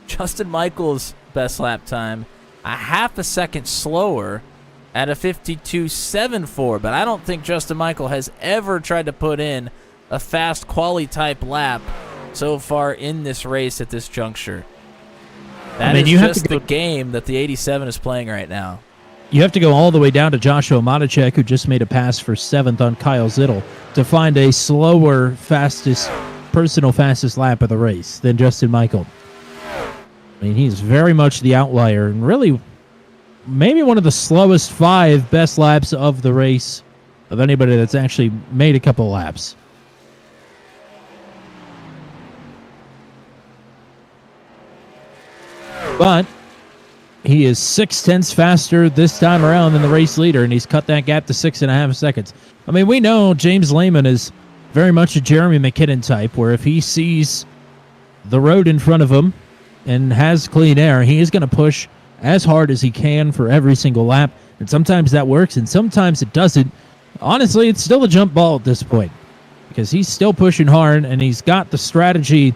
Justin Michael's best lap time, a half a second slower at a 52.74. But I don't think Justin Michael has ever tried to put in a fast quali type lap so far in this race at this juncture. That is just the game that the 87 is playing right now. You have to go all the way down to Joshua Matichek, who just made a pass for 7th on Kyle Zittel, to find a slower, personal fastest lap of the race than Justin Michael. I mean, he's very much the outlier, and really maybe one of the slowest 5 best laps of the race of anybody that's actually made a couple laps. But he is 0.6 faster this time around than the race leader, and he's cut that gap to 6.5 seconds. I mean, we know James Lehman is very much a Jeremy McKinnon type, where if he sees the road in front of him and has clean air, he is going to push as hard as he can for every single lap. And sometimes that works, and sometimes it doesn't. Honestly, it's still a jump ball at this point. because he's still pushing hard, and he's got the strategy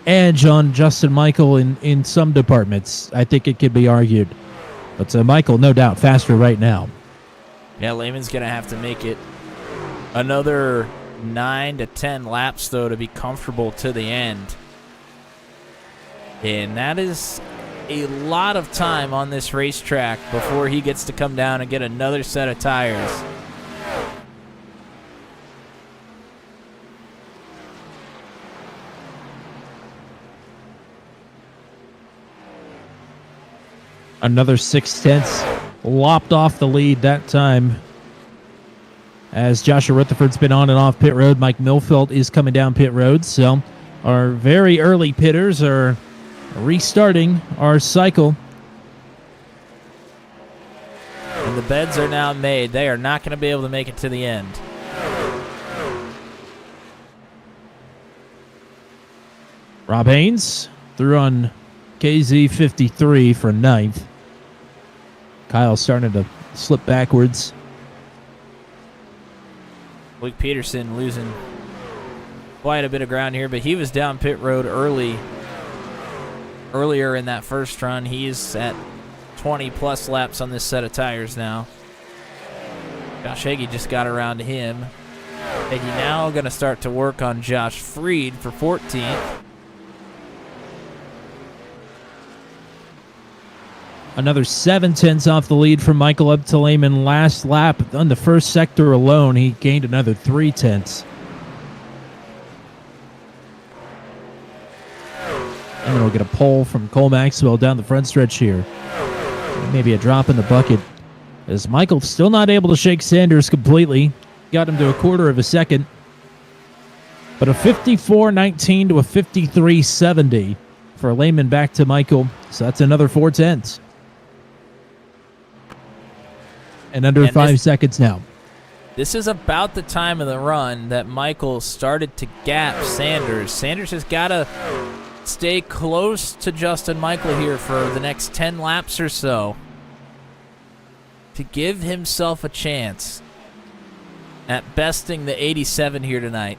edge on Justin Michael in some departments. I think it could be argued. But Michael, no doubt, faster right now. Yeah, Lehman's going to have to make it another 9 to 10 laps, though, to be comfortable to the end. And that is a lot of time on this racetrack before he gets to come down and get another set of tires. Another 6/10 lopped off the lead that time. As Joshua Rutherford's been on and off pit road, Mike Milfeld is coming down pit road. So our very early pitters are restarting our cycle. And the beds are now made. They are not going to be able to make it to the end. Rob Haynes through on KZ53 for 9th. Kyle starting to slip backwards. Luke Peterson losing quite a bit of ground here, but he was down pit road earlier in that first run. He's at 20-plus laps on this set of tires now. Josh Hagee just got around to him. Hagee now going to start to work on Josh Freed for 14th. Another 7/10 off the lead from Michael up to Lehman last lap. On the first sector alone, he gained another 3/10. And then we'll get a pole from Cole Maxwell down the front stretch here. Maybe a drop in the bucket. As Michael still not able to shake Sanders completely. Got him to a quarter of a second. But a 54-19 to a 53-70 for Lehman back to Michael. So that's another 4/10. And under 5 seconds now. This is about the time of the run that Michael started to gap Sanders. Sanders has got to stay close to Justin Michael here for the next 10 laps or so to give himself a chance at besting the 87 here tonight.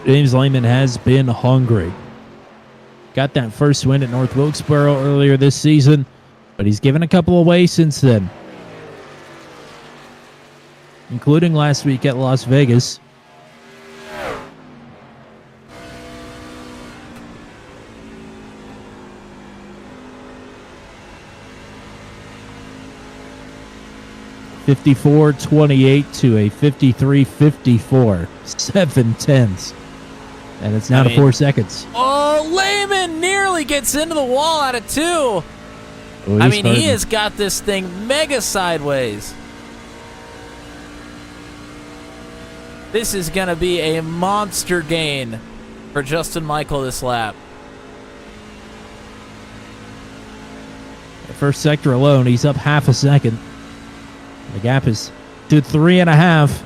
James Lehman has been hungry. Got that first win at North Wilkesboro earlier this season, but he's given a couple away since then, including last week at Las Vegas. (54-28) to a 53-54, 7/10, and it's now to 4 seconds. Oh, Lehman nearly gets into the wall out of 2. Oh, he has got this thing mega sideways. This is going to be a monster gain for Justin Michael this lap. The first sector alone, he's up half a second. The gap is to 3.5.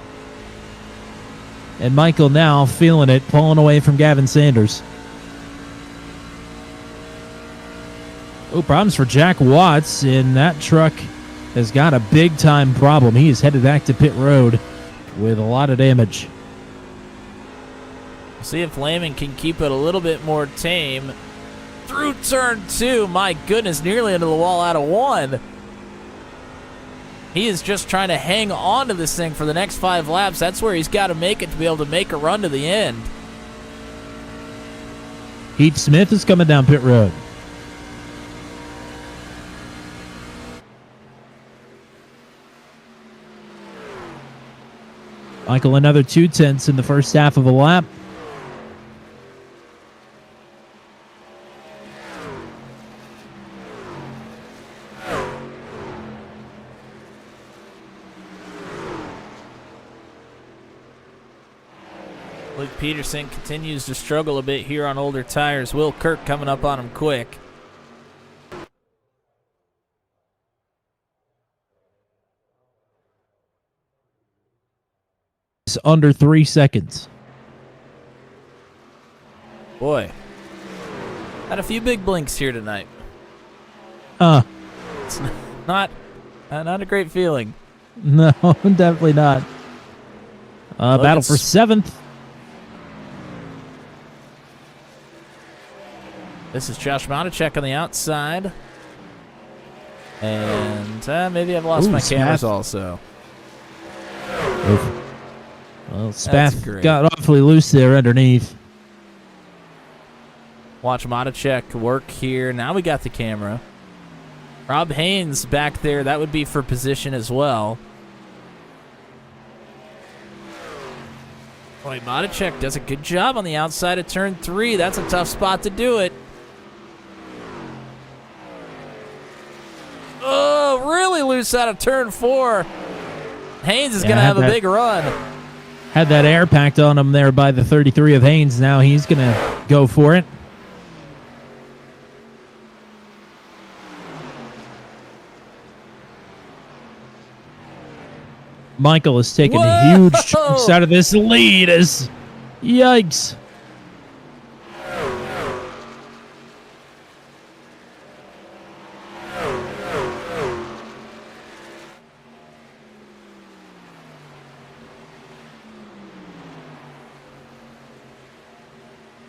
And Michael now feeling it, pulling away from Gavin Sanders. Oh, problems for Jack Watts, and that truck has got a big-time problem. He is headed back to pit road with a lot of damage. See if Lehman can keep it a little bit more tame. Through turn 2, my goodness, nearly into the wall out of 1. He is just trying to hang on to this thing for the next 5 laps. That's where he's got to make it to be able to make a run to the end. Heath Smith is coming down pit road. Michael, another 2/10 in the first half of a lap. Luke Peterson continues to struggle a bit here on older tires. Will Kirk coming up on him quick. It's under 3 seconds. Boy, had a few big blinks here tonight. Uh, It's not Not a great feeling. No, definitely not. Battle for 7th. This is Josh Monacek on the outside. And maybe I've lost my cameras also. Oof. Well, That's Spath great. got awfully loose there underneath. Watch Monacek work here. Now we got the camera. Rob Haynes back there. That would be for position as well. Boy, Monacek does a good job on the outside of turn 3. That's a tough spot to do it. Oh, really loose out of turn 4. Haynes is going to have a big run. Had that air packed on him there by the 33 of Haynes. Now he's going to go for it. Michael is taking huge chunks out of this lead. Yikes.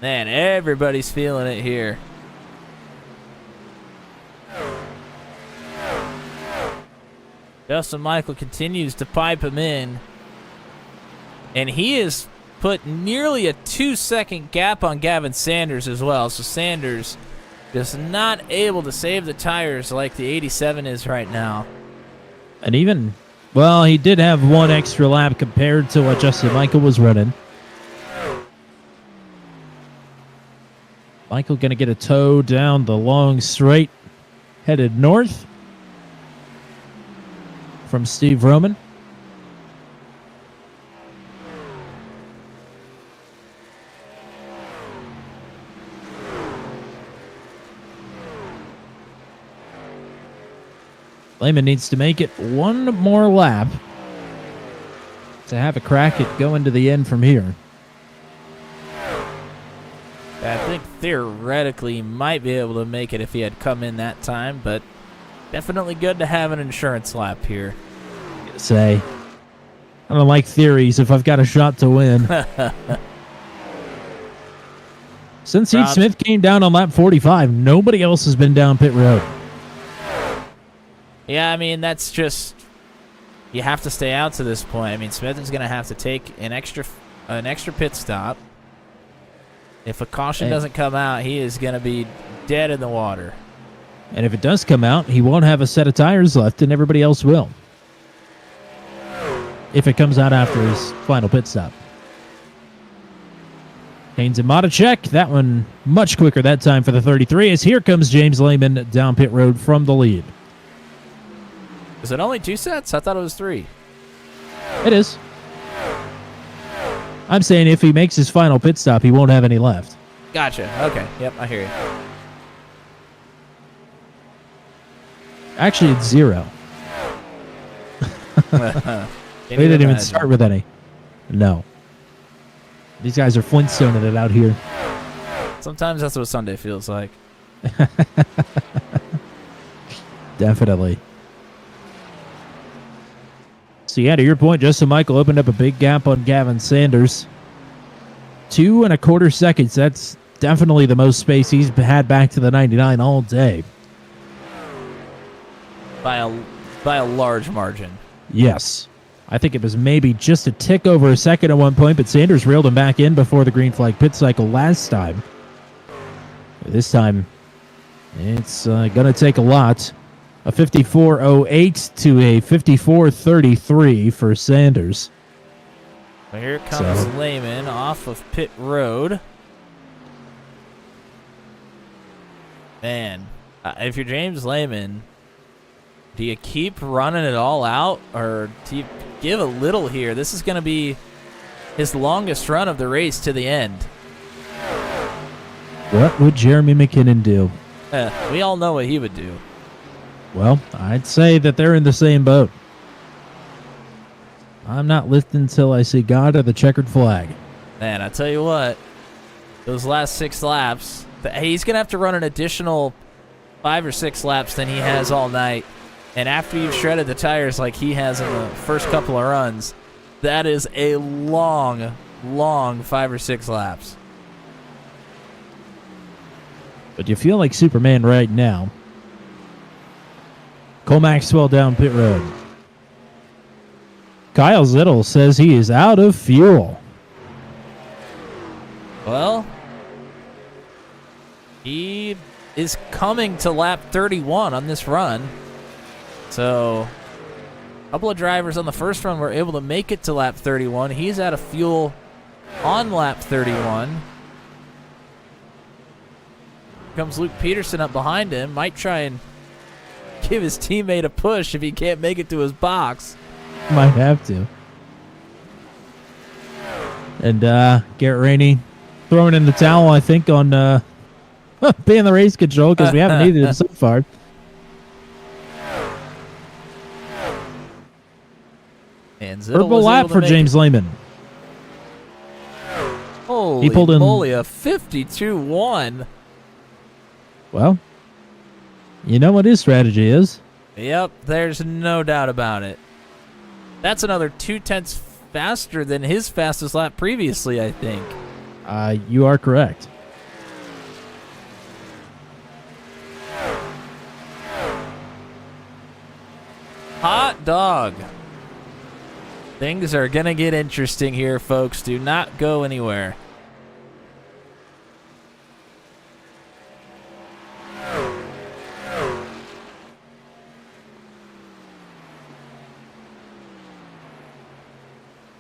Man, everybody's feeling it here. Justin Michael continues to pipe him in. And he has put nearly a 2-second gap on Gavin Sanders as well. So Sanders just not able to save the tires like the 87 is right now. And even, well, he did have one extra lap compared to what Justin Michael was running. Michael going to get a tow down the long straight, headed north from Steve Roman. Lehman needs to make it one more lap to have a crack at going to the end from here. I think theoretically he might be able to make it if he had come in that time, but definitely good to have an insurance lap here. Say, I don't like theories if I've got a shot to win. Since Heath Smith came down on lap 45, nobody else has been down pit road. Yeah, I mean, that's just, you have to stay out to this point. I mean, Smith is going to have to take an extra pit stop. If a caution doesn't come out, he is going to be dead in the water. And if it does come out, he won't have a set of tires left, and everybody else will. If it comes out after his final pit stop. Haynes and Monacek, that one much quicker that time for the 33, as here comes James Lehman down pit road from the lead. Is it only 2 sets? I thought it was 3. It is. I'm saying if he makes his final pit stop, he won't have any left. Gotcha. Okay. Yep, I hear you. Actually, it's 0. They didn't even start with any. No. These guys are Flintstoning it out here. Sometimes that's what Sunday feels like. Definitely. So yeah, to your point, Justin Michael opened up a big gap on Gavin Sanders. 2.25 seconds. That's definitely the most space he's had back to the 99 all day. By a large margin. Yes. I think it was maybe just a tick over a second at one point, but Sanders reeled him back in before the green flag pit cycle last time. This time, it's going to take a lot. A 54.08 to a 54.33 for Sanders. Well, here comes Lehman off of pit road. Man, if you're James Lehman, do you keep running it all out, or do you give a little here? This is going to be his longest run of the race to the end. What would Jeremy McKinnon do? We all know what he would do. Well, I'd say that they're in the same boat. I'm not lifting till I see God or the checkered flag. Man, I tell you what, those last 6 laps, he's going to have to run an additional 5 or 6 laps than he has all night And after you've shredded the tires like he has in the first couple of runs, that is a long 5 or 6 laps. But you feel like Superman right now. Cole Maxwell down pit road. Kyle Zittel says he is out of fuel. Well, he is coming to lap 31 on this run. So, a couple of drivers on the first run were able to make it to lap 31. He's out of fuel on lap 31. Comes Luke Peterson up behind him. Might try and give his teammate a push if he can't make it to his box. Might have to. And Garrett Rainey throwing in the towel, I think, on being the race control because we haven't needed it so far. And Purple lap for James Lehman. Holy pulled in- moly, a 52-1. Well, you know what his strategy is. Yep, there's no doubt about it. That's another 0.2 faster than his fastest lap previously, I think. You are correct. Hot dog. Things are going to get interesting here, folks. Do not go anywhere.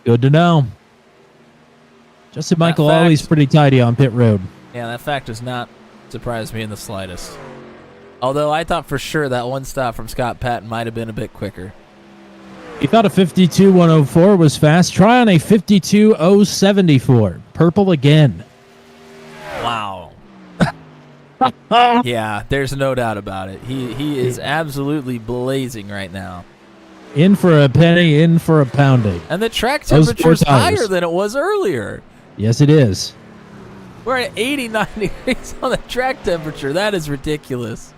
Good to know. Justin Michael fact- always pretty tidy on pit road. Yeah, that fact does not surprise me in the slightest. Although I thought for sure that one stop from Scott Patton might have been a bit quicker. He thought a 52.104 was fast. Try on a 52.074. Purple again. Wow. Yeah, there's no doubt about it. He is absolutely blazing right now. In for a penny, in for a pounding. And the track Those temperature is four tires. higher than it was earlier. Yes, it is. We're at 89 degrees on the track temperature. That is ridiculous.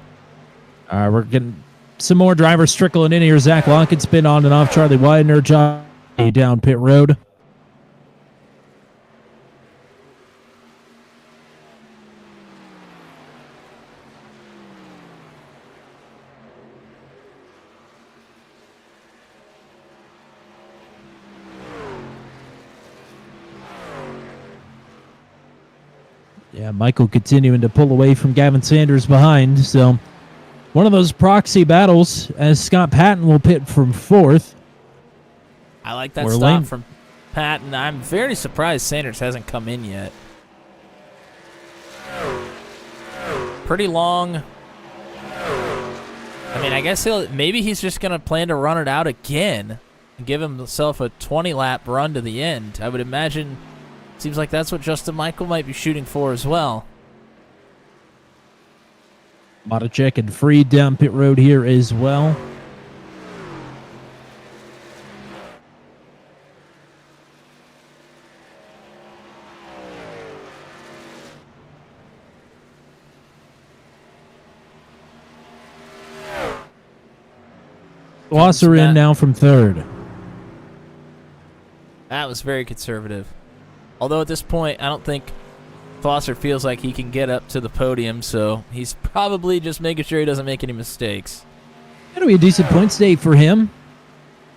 All right, we're getting some more drivers trickling in here. Zach Lockett spin on and off. Charlie Widener, John down pit road. Yeah, Michael continuing to pull away from Gavin Sanders behind. So one of those proxy battles as Scott Patton will pit from 4th. I like that We're stop lame. from Patton. I'm very surprised Sanders hasn't come in yet. Pretty long. I mean, I guess maybe he's just going to plan to run it out again and give himself a 20-lap run to the end. I would imagine. Seems like that's what Justin Michael might be shooting for as well. Matichek and Freed down pit road here as well. Glosser in now from 3rd. That was very conservative. Although at this point, I don't think Foster feels like he can get up to the podium, so he's probably just making sure he doesn't make any mistakes. That'll be a decent points day for him.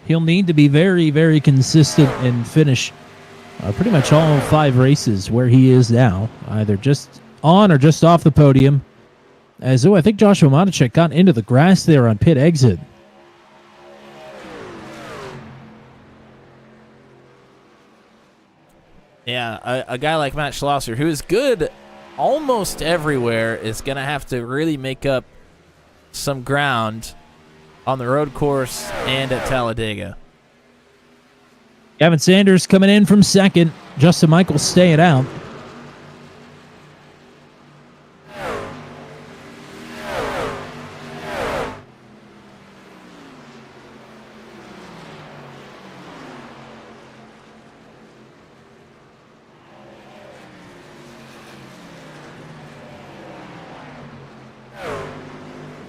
He'll need to be very, very consistent and finish pretty much all 5 races where he is now, either just on or just off the podium. As I think Joshua Matichek got into the grass there on pit exit. Yeah, a guy like Matt Schlosser, who is good almost everywhere, is going to have to really make up some ground on the road course and at Talladega. Gavin Sanders coming in from 2nd. Justin Michael staying out.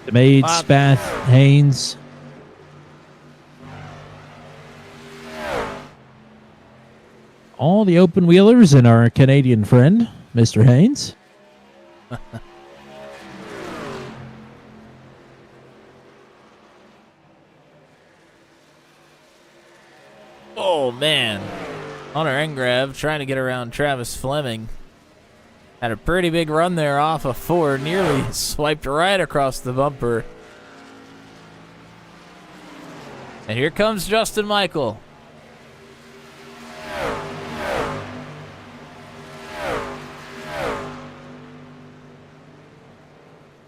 DeMade, Spath, Haynes, all the open wheelers and our Canadian friend, Mr. Haynes. Oh, man. Hunter Engrav trying to get around Travis Fleming. Had a pretty big run there off of 4. Nearly swiped right across the bumper. And here comes Justin Michael.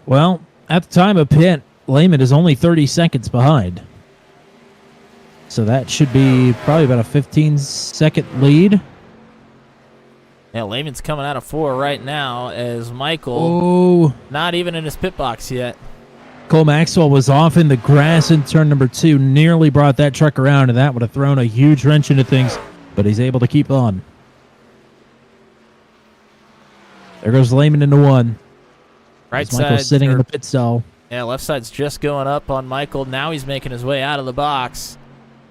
Well, at the time of pit, Lehman is only 30 seconds behind. So that should be probably about a 15-second lead. Yeah, Lehman's coming out of 4 right now as Michael not even in his pit box yet. Cole Maxwell was off in the grass in turn number 2, nearly brought that truck around, and that would have thrown a huge wrench into things, but he's able to keep on. There goes Lehman into 1. Right Michael's side sitting in the pit stall. Yeah, left side's just going up on Michael. Now he's making his way out of the box.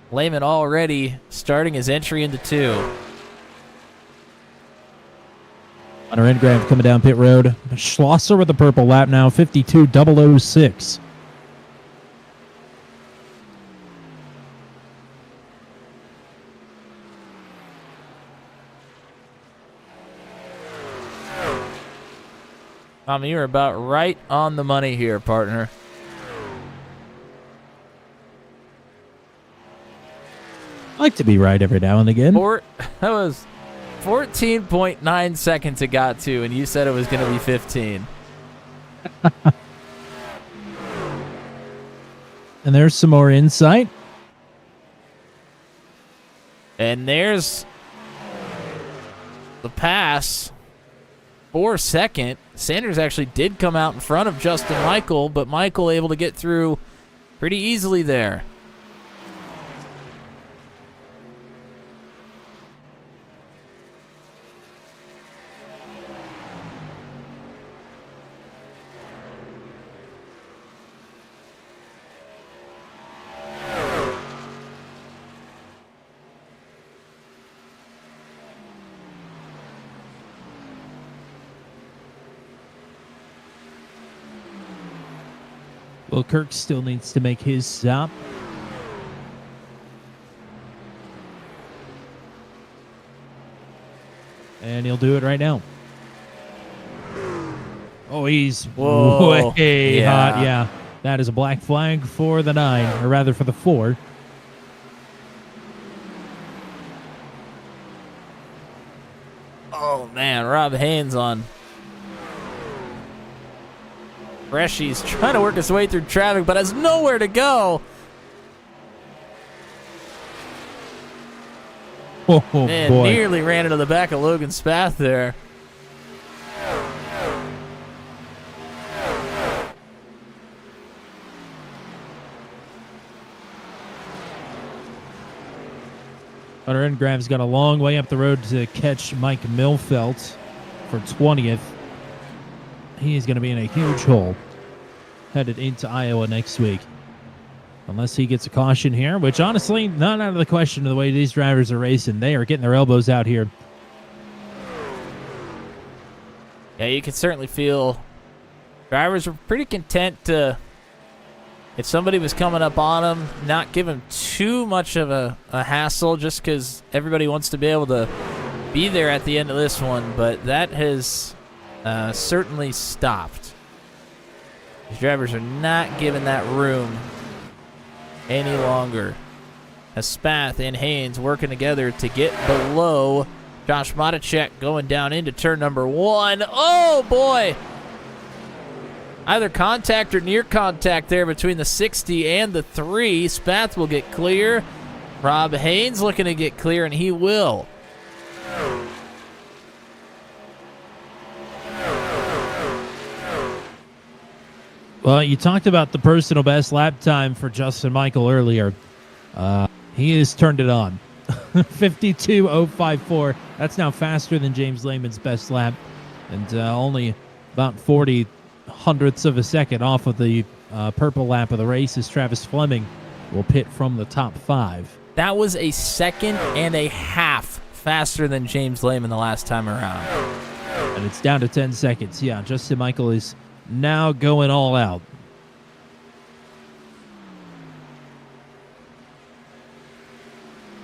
Lehman already starting his entry into 2. Hunter Engrav coming down pit road. Schlosser with the purple lap now, 52.006. You're about right on the money here, partner. I like to be right every now and again. That was 14.9 seconds it got to, and you said it was going to be 15. And there's some more insight. And there's the pass for second. Sanders actually did come out in front of Justin Michael, but Michael able to get through pretty easily there. Well, Kirk still needs to make his stop. And he'll do it right now. Oh, he's way hot. Yeah, that is a black flag for the 9, or rather for the 4. Oh, man, Rob Haynes on Freshy's trying to work his way through traffic, but has nowhere to go. Oh, Man, boy. nearly ran into the back of Logan Spath there. Hunter Engrav's got a long way up the road to catch Mike Milfelt for 20th. He is going to be in a huge hole headed into Iowa next week. Unless he gets a caution here, which honestly, not out of the question of the way these drivers are racing. They are getting their elbows out here. Yeah, you can certainly feel drivers were pretty content to, if somebody was coming up on them, not give them too much of a hassle just because everybody wants to be able to be there at the end of this one. But that has certainly stopped. These drivers are not given that room any longer. As Spath and Haynes working together to get below Josh Matichek going down into turn number 1. Oh, boy! Either contact or near contact there between the 60 and the 3. Spath will get clear. Rob Haynes looking to get clear, and he will. Well, you talked about the personal best lap time for Justin Michael earlier. He has turned it on. 52.054. That's now faster than James Lehman's best lap, and only about 40 hundredths of a second off of the purple lap of the race as Travis Fleming will pit from the top 5. That was a second and a half faster than James Lehman the last time around. And it's down to 10 seconds. Yeah, Justin Michael is now going all out.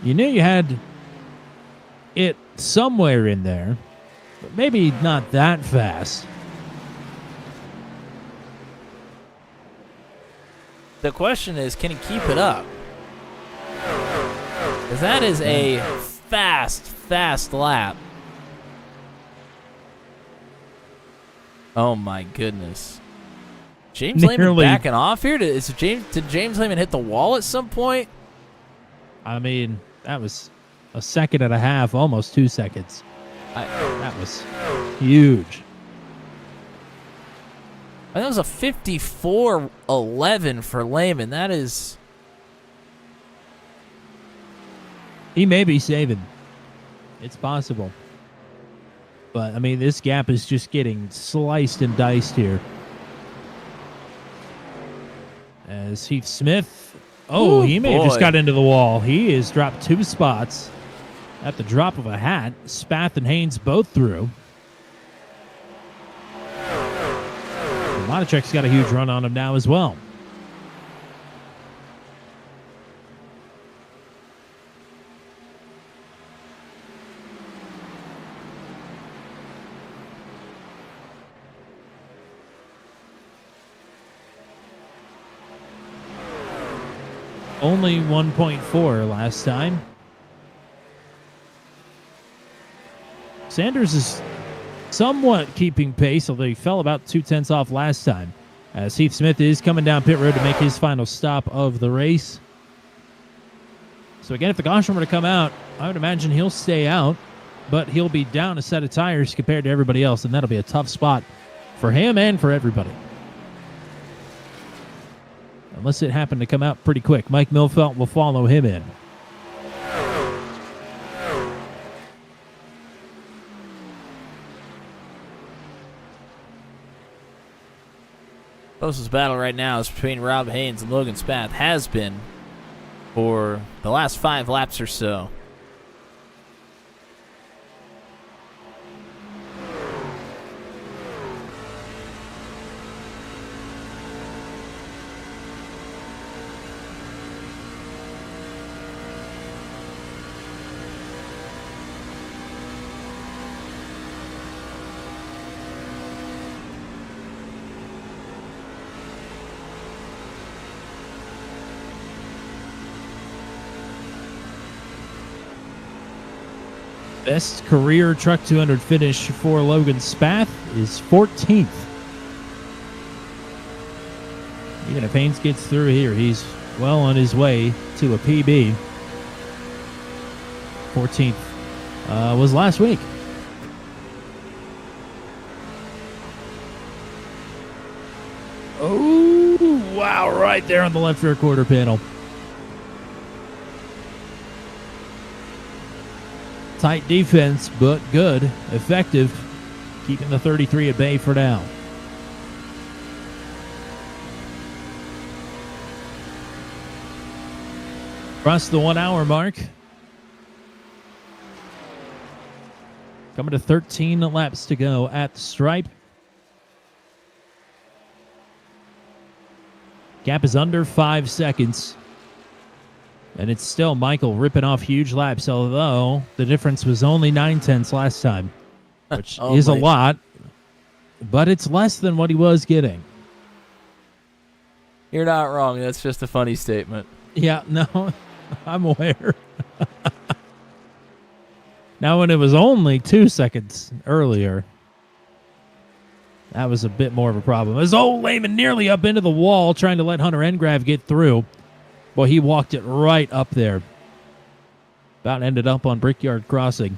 You knew you had it somewhere in there, but maybe not that fast. The question is, can he keep it up? Because that is a fast lap. Oh my goodness. James Lehman backing off here? Did James Lehman hit the wall at some point? I mean, that was a second and a half, almost 2 seconds. That was huge. That was a 54.11 for Lehman. That is... He may be saving. It's possible. But, I mean, this gap is just getting sliced and diced here. As Heath Smith... Oh, he may have just got into the wall. He has dropped 2 spots at the drop of a hat. Spath and Haynes both through. Monachek's got a huge run on him now as well. Only 1.4 last time. Sanders is somewhat keeping pace, although he fell about 0.2 off last time. As Heath Smith is coming down pit road to make his final stop of the race. So again, if the caution were to come out, I would imagine he'll stay out, but he'll be down a set of tires compared to everybody else, and that'll be a tough spot for him and for everybody. Unless it happened to come out pretty quick. Mike Milfelt will follow him in. Closest battle right now is between Rob Haynes and Logan Spath. Has been for the last 5 laps or so. Best career Truck 200 finish for Logan Spath is 14th. Even if Haynes gets through here, he's well on his way to a PB. 14th was last week. Oh, wow, right there on the left rear quarter panel. Tight defense, but good, effective, keeping the 33 at bay for now. Across the 1 hour mark. Coming to 13 laps to go at the stripe. Gap is under 5 seconds. And it's still Michael ripping off huge laps, although the difference was only 9/10 last time, which is a lot, but it's less than what he was getting. You're not wrong. That's just a funny statement. Yeah, no, I'm aware. Now, when it was only 2 seconds earlier, that was a bit more of a problem. As Lehman nearly up into the wall trying to let Hunter Engrav get through. Well, he walked it right up there. About ended up on Brickyard Crossing.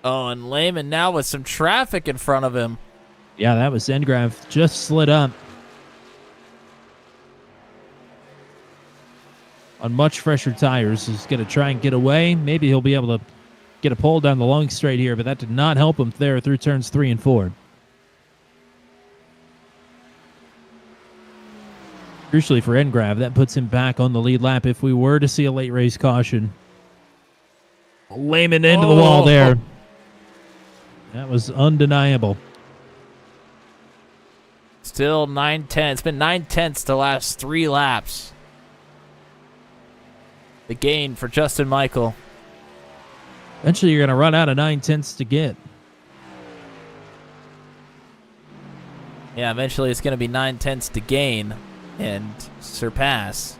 Oh, and Lehman now with some traffic in front of him. Yeah, that was Engrav. Just slid up. On much fresher tires. He's going to try and get away. Maybe he'll be able to get a pole down the long straight here, but that did not help him there through turns 3 and 4. Crucially for Engrav, that puts him back on the lead lap if we were to see a late race caution. Lehman into the wall there. That was undeniable. Still 9/10. It's been 9/10 the last 3 laps. The gain for Justin Michael. Eventually, you're going to run out of 9/10 to get. Yeah, eventually it's going to be 9/10 to gain and surpass.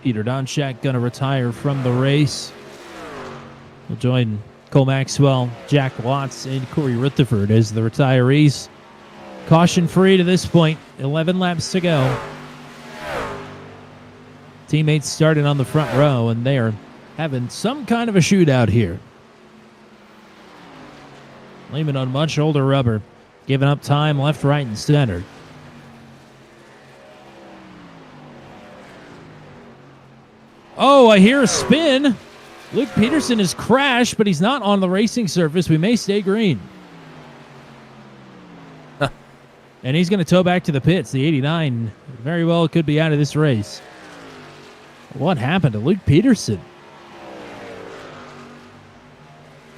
Peter Donchak going to retire from the race. We'll join Cole Maxwell, Jack Watts, and Corey Rutherford as the retirees. Caution free to this point. 11 laps to go. Teammates starting on the front row, and they are having some kind of a shootout here. Lehman on much older rubber, giving up time left, right, and center. Oh, I hear a spin. Luke Peterson has crashed, but he's not on the racing surface. We may stay green. And he's going to tow back to the pits. The 89 very well could be out of this race. What happened to Luke Peterson?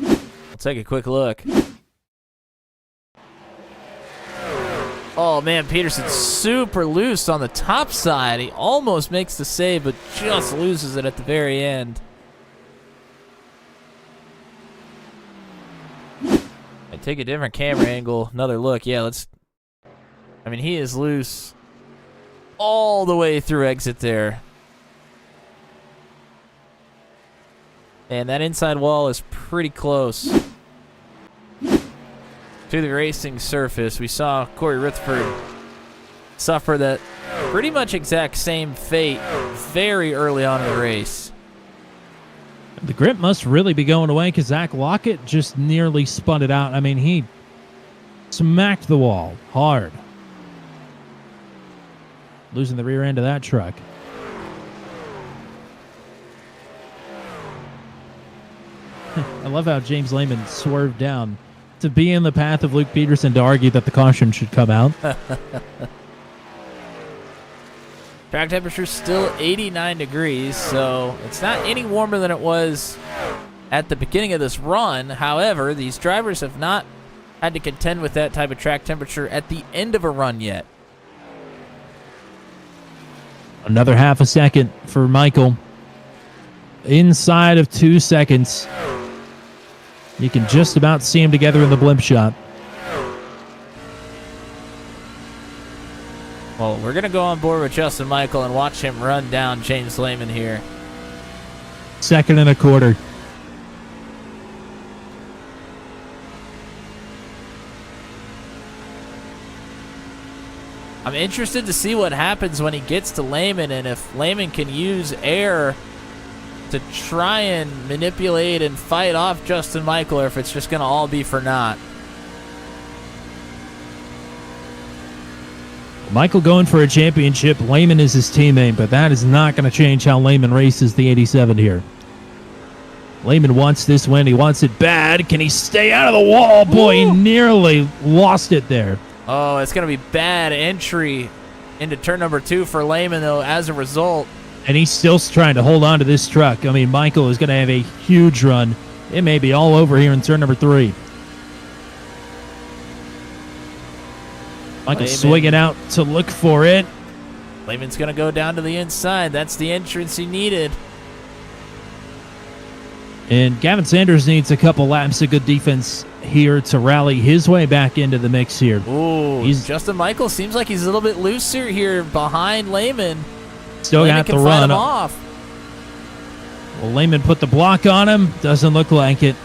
We'll take a quick look. Oh, man, Peterson's super loose on the top side. He almost makes the save, but just loses it at the very end. I take a different camera angle, another look. Yeah, let's... I mean, he is loose all the way through exit there. And that inside wall is pretty close to the racing surface. We saw Corey Rutherford suffer that pretty much exact same fate very early on in the race. The grip must really be going away because Zach Lockett just nearly spun it out. I mean, he smacked the wall hard. Losing the rear end of that truck. I love how James Lehman swerved down to be in the path of Luke Peterson to argue that the caution should come out. Track temperature is still 89 degrees, so it's not any warmer than it was at the beginning of this run. However, these drivers have not had to contend with that type of track temperature at the end of a run yet. Another half a second for Michael. Inside of 2 seconds. You can just about see them together in the blimp shot. Well, we're going to go on board with Justin Michael and watch him run down James Lehman here. 2 and a quarter. I'm interested to see what happens when he gets to Lehman and if Lehman can use air to try and manipulate and fight off Justin Michael, or if it's just going to all be for naught. Michael going for a championship. Lehman is his teammate, but that is not going to change how Lehman races the 87 here. Lehman wants this win. He wants it bad. Can he stay out of the wall? Boy, he nearly lost it there. Oh, it's going to be bad entry into turn number 2 for Lehman, though, as a result. And he's still trying to hold on to this truck. I mean, Michael is going to have a huge run. It may be all over here in turn number 3. Michael swinging out to look for it. Lehman's going to go down to the inside. That's the entrance he needed. And Gavin Sanders needs a couple laps of good defense here to rally his way back into the mix here. Ooh, Justin Michael seems like he's a little bit looser here behind Lehman. Still Lehman got the can run fight him off. Well, Lehman put the block on him. Doesn't look like it.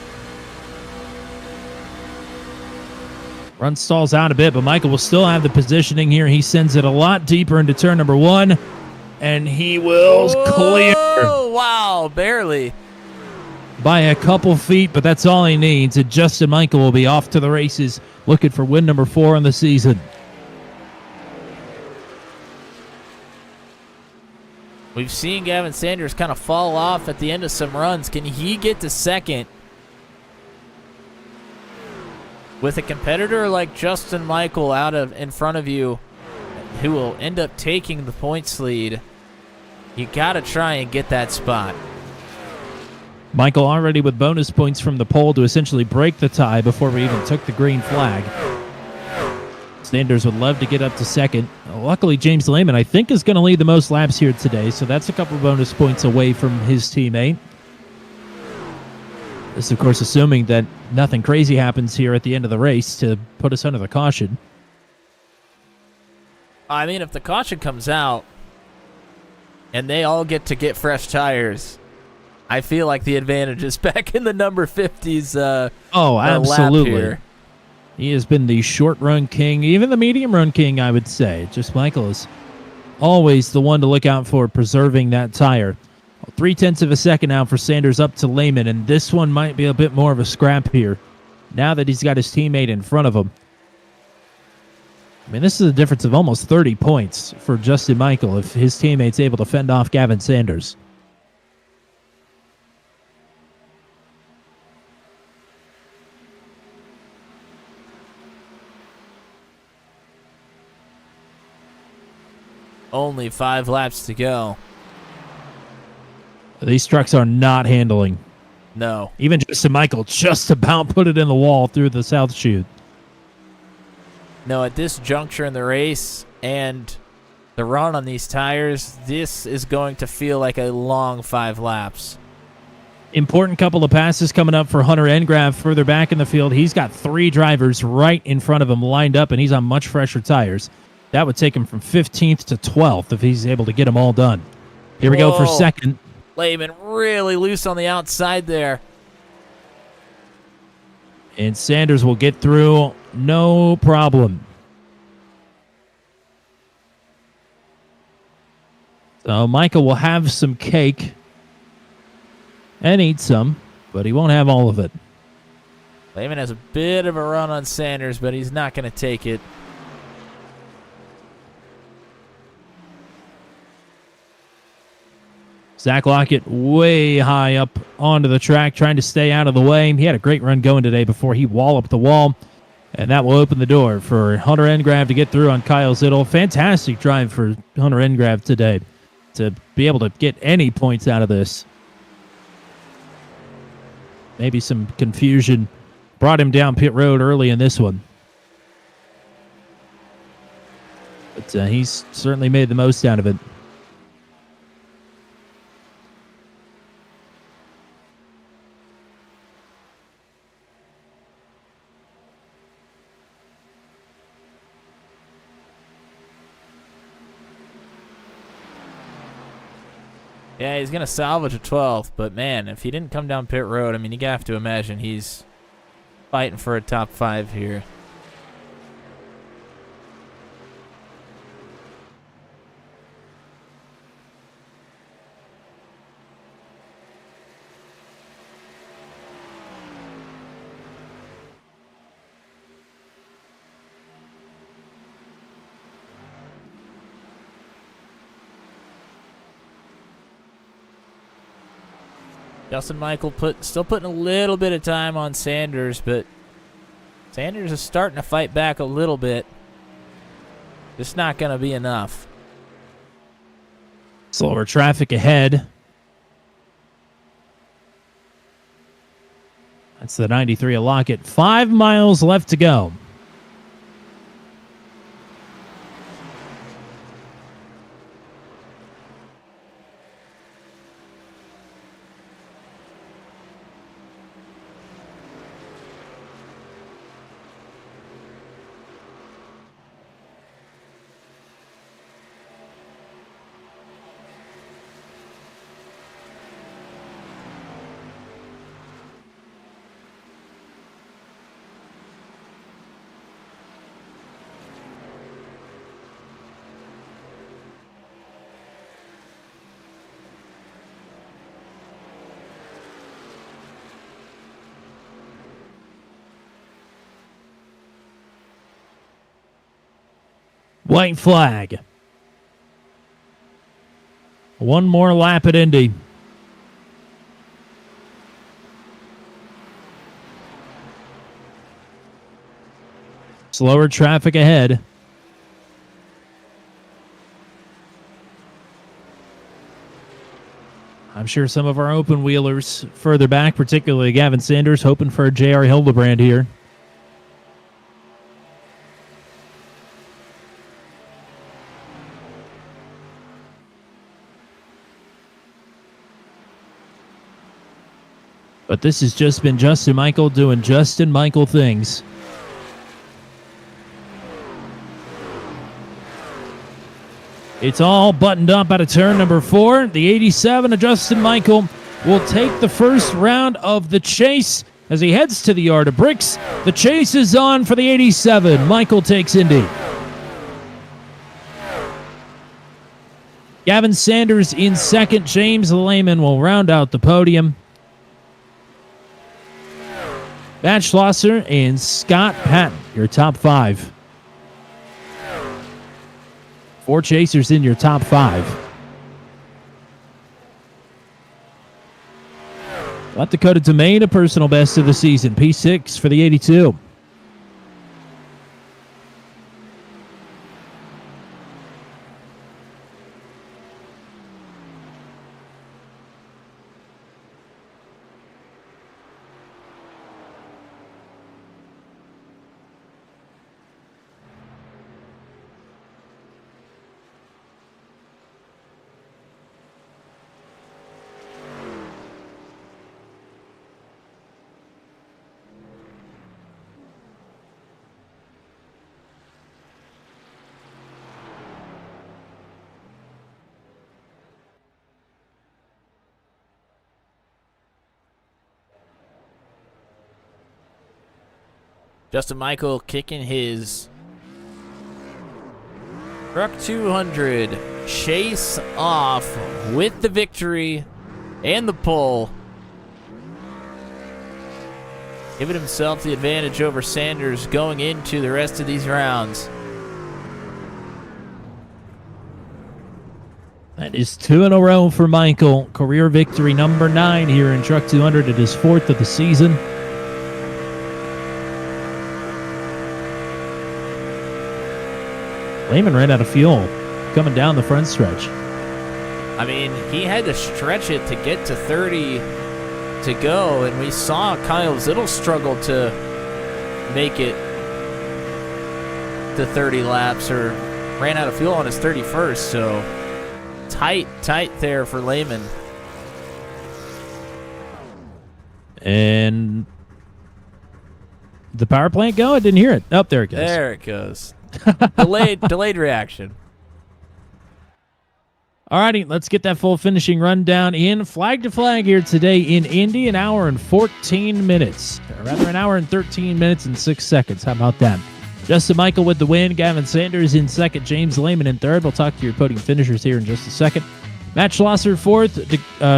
Run stalls out a bit, but Michael will still have the positioning here. He sends it a lot deeper into turn number 1, and he will clear. Oh, wow, barely. By a couple feet, but that's all he needs. And Justin Michael will be off to the races, looking for win number 4 in the season. We've seen Gavin Sanders kind of fall off at the end of some runs. Can he get to second? with a competitor like Justin Michael in front of you, who will end up taking the points lead, you got to try and get that spot. Michael already with bonus points from the pole to essentially break the tie before we even took the green flag. Sanders would love to get up to second. Luckily, James Lehman, I think, is going to lead the most laps here today, so that's a couple bonus points away from his teammate. This, of course, assuming that nothing crazy happens here at the end of the race to put us under the caution. I mean, if the caution comes out and they all get fresh tires, I feel like the advantage is back in the number 50s absolutely. lap here. He has been the short run king, even the medium run king, I would say. Just Michael is always the one to look out for preserving that tire. 0.3 of a second now for Sanders up to Lehman, and this one might be a bit more of a scrap here now that he's got his teammate in front of him. I mean, this is a difference of almost 30 points for Justin Michael if his teammate's able to fend off Gavin Sanders. Only 5 laps to go. These trucks are not handling. No. Even Justin Michael just about put it in the wall through the south chute. No, at this juncture in the race and the run on these tires, this is going to feel like a long 5 laps. Important couple of passes coming up for Hunter Engrav further back in the field. He's got 3 drivers right in front of him lined up, and he's on much fresher tires. That would take him from 15th to 12th if he's able to get them all done. Here we go for second. Lehman really loose on the outside there. And Sanders will get through no problem. So Michael will have some cake and eat some, but he won't have all of it. Lehman has a bit of a run on Sanders, but he's not going to take it. Zach Lockett way high up onto the track, trying to stay out of the way. He had a great run going today before he walloped the wall, and that will open the door for Hunter Engrav to get through on Kyle Zittel. Fantastic drive for Hunter Engrav today to be able to get any points out of this. Maybe some confusion brought him down pit road early in this one. But he's certainly made the most out of it. Yeah, he's going to salvage a 12th, but man, if he didn't come down pit road, I mean, you have to imagine he's fighting for a top 5 here. Justin Michael still putting a little bit of time on Sanders, but Sanders is starting to fight back a little bit. Just not going to be enough. Slower traffic ahead. That's the 93 of Lockett. 5 miles left to go. White flag. One more lap at Indy. Slower traffic ahead. I'm sure some of our open wheelers further back, particularly Gavin Sanders, hoping for a J.R. Hildebrand here. But this has just been Justin Michael doing Justin Michael things. It's all buttoned up out of turn number 4. The 87 of Justin Michael will take the first round of the chase as he heads to the yard of bricks. The chase is on for the 87. Michael takes Indy. Gavin Sanders in second. James Lehman will round out the podium. Matt Schlosser and Scott Patton, your top 5. 4 chasers in your top 5. South Dakota Domain, a personal best of the season. P6 for the 82. Justin Michael kicking his Truck 200 chase off with the victory and the pole, giving himself the advantage over Sanders going into the rest of these rounds. That is 2 in a row for Michael. Career victory number 9 here in Truck 200. It is 4th of the season. Lehman ran out of fuel coming down the front stretch. I mean, he had to stretch it to get to 30 to go, and we saw Kyle Zittel struggle to make it to 30 laps, or ran out of fuel on his 31st, so tight there for Lehman. And the power plant go? I didn't hear it. Oh, there it goes. There it goes. Delayed reaction. Alrighty, let's get that full finishing rundown in flag to flag here today in Indy. An hour and 14 minutes. Or rather, an hour and 13 minutes and 6 seconds. How about that? Justin Michael with the win. Gavin Sanders in second. James Lehman in third. We'll talk to your podium finishers here in just a second. Matt Schlosser fourth.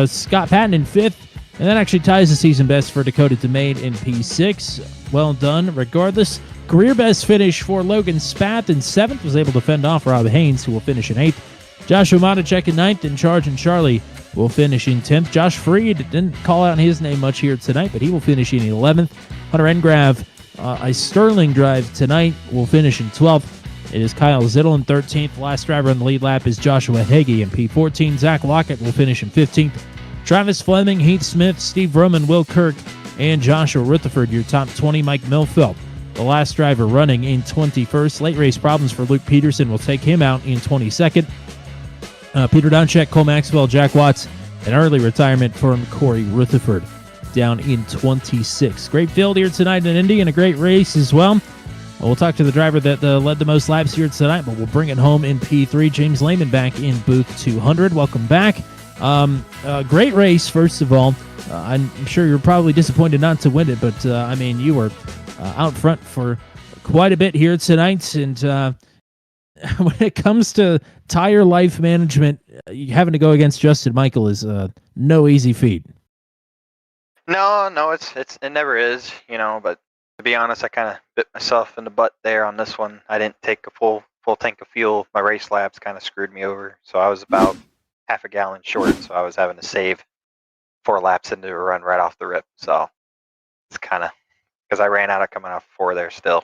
Scott Patton in fifth. And that actually ties the season best for Dakota Domain in P6. Well done, regardless. Career best finish for Logan Spath in 7th. Was able to fend off Rob Haynes, who will finish in 8th. Joshua Matacek in 9th, and Charge and Charlie will finish in 10th. Josh Freed didn't call out his name much here tonight, but he will finish in 11th. Hunter Engrav, a sterling drive tonight, will finish in 12th. It is Kyle Zittel in 13th. Last driver on the lead lap is Joshua Hagee in P14. Zach Lockett will finish in 15th. Travis Fleming, Heath Smith, Steve Roman, Will Kirk, and Joshua Rutherford, your top 20. Mike Milfeld, the last driver, running in 21st. Late race problems for Luke Peterson will take him out in 22nd. Peter Donchek, Cole Maxwell, Jack Watts, an early retirement from Corey Rutherford down in 26. Great field here tonight in Indy and a great race as well. We'll talk to the driver that led the most laps here tonight, but we'll bring it home in P3. James Lehman back in booth 200. Welcome back. Great race, first of all. I'm sure you're probably disappointed not to win it, but I mean, you were out front for quite a bit here tonight, and when it comes to tire life management, having to go against Justin Michael is no easy feat. No, it never is, but to be honest, I kind of bit myself in the butt there on this one. I didn't take a full tank of fuel. My race laps kind of screwed me over, so I was about half a gallon short, so I was having to save 4 laps into a run right off the rip. So it's kind of because I ran out of coming off 4 there still.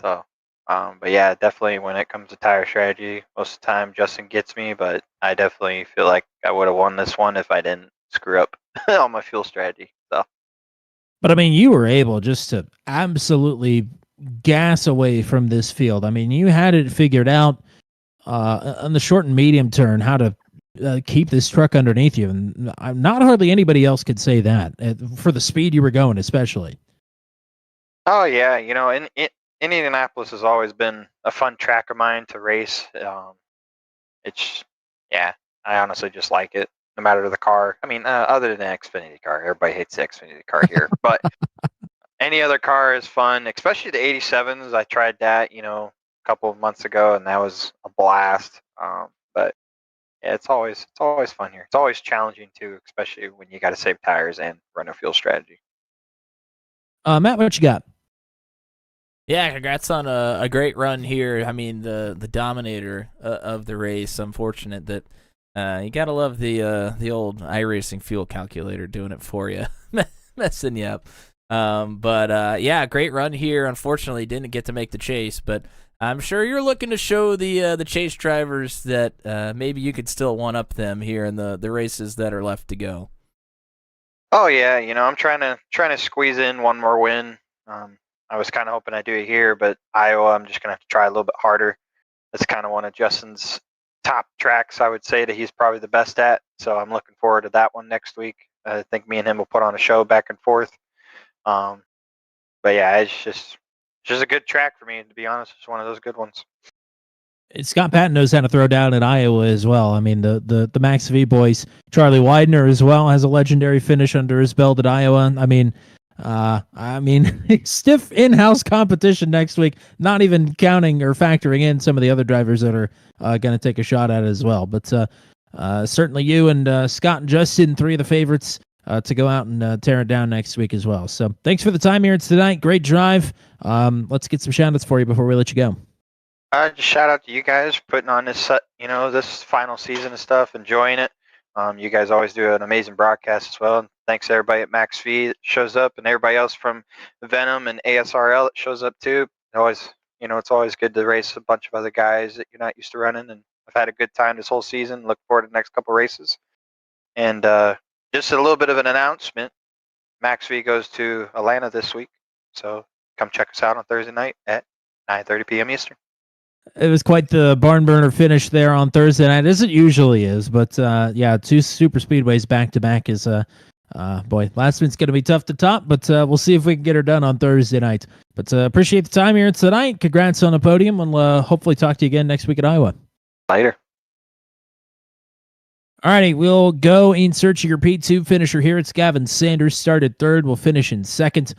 So, but yeah, definitely when it comes to tire strategy, most of the time Justin gets me, but I definitely feel like I would have won this one if I didn't screw up on my fuel strategy. So, But I mean, you were able just to absolutely gas away from this field. I mean, you had it figured out on the short and medium turn how to keep this truck underneath you, and not hardly anybody else could say that for the speed you were going, especially. oh yeah, Indianapolis has always been a fun track of mine to race. It's yeah, I honestly just like it, no matter the car. I mean, other than the Xfinity car, everybody hates the Xfinity car here, but any other car is fun, especially the 87s. I tried that, a couple of months ago, and that was a blast. But yeah, it's always fun here. It's always challenging too, especially when you got to save tires and run a fuel strategy. Matt, what you got? Yeah, congrats on a great run here. I mean, the dominator of the race. Unfortunate that you gotta love the old iRacing fuel calculator doing it for you, messing you up. But yeah, great run here. Unfortunately, didn't get to make the chase, but I'm sure you're looking to show the chase drivers that maybe you could still one up them here in the races that are left to go. Oh yeah, I'm trying to squeeze in one more win. I was kind of hoping I'd do it here, but Iowa, I'm just gonna have to try a little bit harder. That's kind of one of Justin's top tracks, I would say that he's probably the best at. So I'm looking forward to that one next week. I think me and him will put on a show back and forth. Um, but yeah, it's just a good track for me, to be honest. It's one of those good ones. Scott Patton knows how to throw down in Iowa as well. I mean, the Max V boys, Charlie Widener as well has a legendary finish under his belt at Iowa. I mean, stiff in-house competition next week. Not even counting or factoring in some of the other drivers that are going to take a shot at it as well. But certainly you and Scott and Justin, three of the favorites to go out and tear it down next week as well. So thanks for the time here tonight. Great drive. Let's get some shout-outs for you before we let you go. Just shout out to you guys for putting on this final season of stuff, enjoying it. You guys always do an amazing broadcast as well. And thanks to everybody at Max V that shows up, and everybody else from Venom and ASRL that shows up too. It's always good to race a bunch of other guys that you're not used to running. And I've had a good time this whole season. Look forward to the next couple races. And just a little bit of an announcement: Max V goes to Atlanta this week, so come check us out on Thursday night at 9:30 p.m. Eastern. It was quite the barn burner finish there on Thursday night, as it usually is. But yeah, two super speedways back to back is boy, last one's going to be tough to top. But we'll see if we can get her done on Thursday night. But appreciate the time here tonight. Congrats on the podium, and we'll hopefully talk to you again next week at Iowa. Later. Alrighty, we'll go in search of your P2 finisher here. It's Gavin Sanders, started third. We'll finish in second.